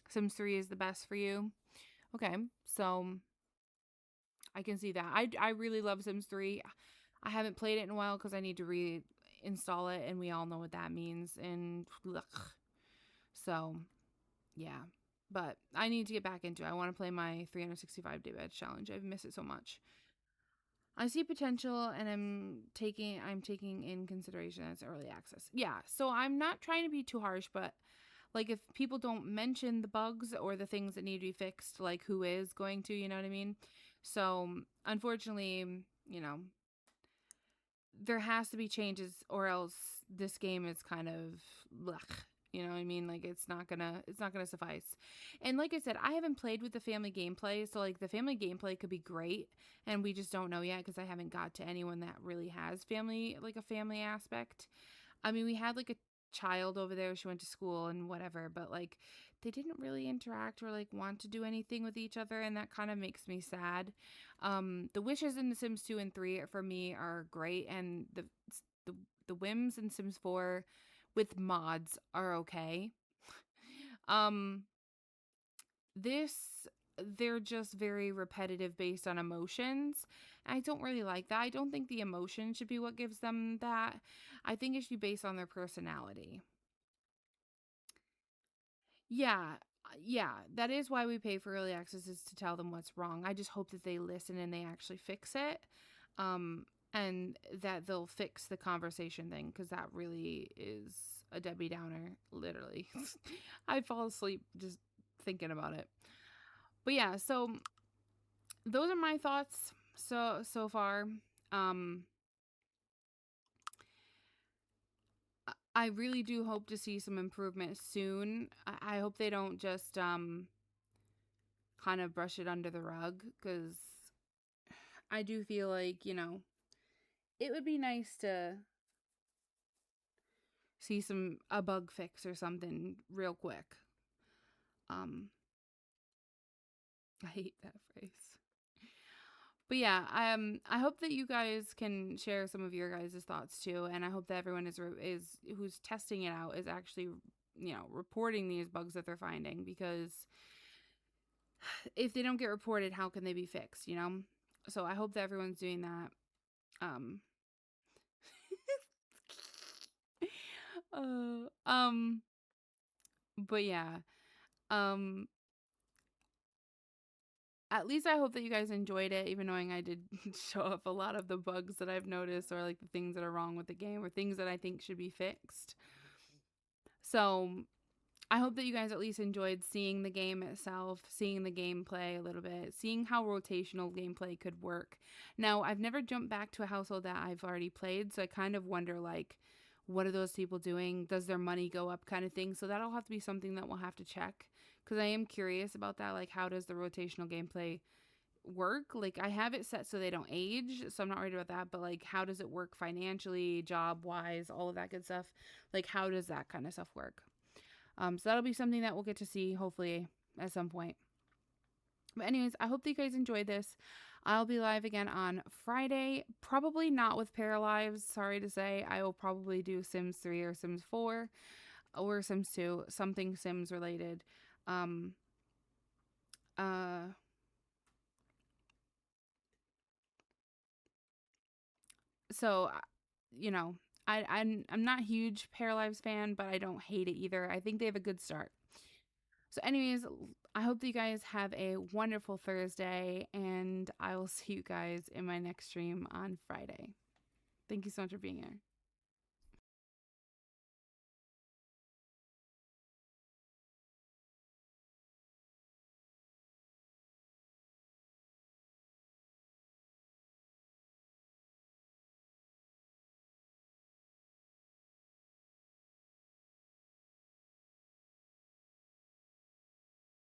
Sims 3 is the best for you. Okay, so I can see that. I really love Sims 3. I haven't played it in a while because I need to reinstall it, and we all know what that means. And ugh. So, yeah. But I need to get back into it. I want to play my 365-day bed challenge. I've missed it so much. I see potential, and I'm taking in consideration as early access. Yeah, so I'm not trying to be too harsh, but like if people don't mention the bugs or the things that need to be fixed, like who is going to, you know what I mean? So unfortunately, you know, there has to be changes, or else this game is kind of blech. You know what I mean? Like it's not gonna suffice. And like I said, I haven't played with the family gameplay, so like the family gameplay could be great, and we just don't know yet because I haven't got to anyone that really has family, like a family aspect. I mean, we had like a child over there, she went to school and whatever, but like they didn't really interact or like want to do anything with each other, and that kind of makes me sad. The wishes in the Sims 2 and 3 for me are great, and the whims in Sims 4 with mods are okay. This they're just very repetitive based on emotions. I don't really like that. I don't think the emotion should be what gives them that. I think it should be based on their personality. Yeah, Yeah, that is why we pay for early access, is to tell them what's wrong. I just hope that they listen and they actually fix it. And that they'll fix the conversation thing, because that really is a Debbie Downer, literally. I fall asleep just thinking about it. But yeah, so those are my thoughts so far. I really do hope to see some improvement soon. I hope they don't just kind of brush it under the rug, because I do feel like, it would be nice to see a bug fix or something real quick. I hate that phrase. But yeah, I hope that you guys can share some of your guys' thoughts too, and I hope that everyone is who's testing it out is actually, reporting these bugs that they're finding, because if they don't get reported, how can they be fixed, So I hope that everyone's doing that. Um uh, um but yeah. Um at least I hope that you guys enjoyed it, even knowing I did show off a lot of the bugs that I've noticed, or like the things that are wrong with the game, or things that I think should be fixed. So I hope that you guys at least enjoyed seeing the game itself, seeing the gameplay a little bit, seeing how rotational gameplay could work. Now, I've never jumped back to a household that I've already played, so I kind of wonder, like, what are those people doing? Does their money go up, kind of thing? So that'll have to be something that we'll have to check, because I am curious about that. Like, how does the rotational gameplay work? Like, I have it set so they don't age, so I'm not worried about that, but like, how does it work financially, job wise, all of that good stuff? Like, how does that kind of stuff work? So that'll be something that we'll get to see, hopefully, at some point. But anyways, I hope that you guys enjoyed this. I'll be live again on Friday. Probably not with Paralives, sorry to say. I will probably do Sims 3 or Sims 4 or Sims 2, something Sims related. Um, uh, so, you know, I'm not a huge Paralives fan, but I don't hate it either. I think they have a good start. So, anyways, I hope that you guys have a wonderful Thursday, and I will see you guys in my next stream on Friday. Thank you so much for being here.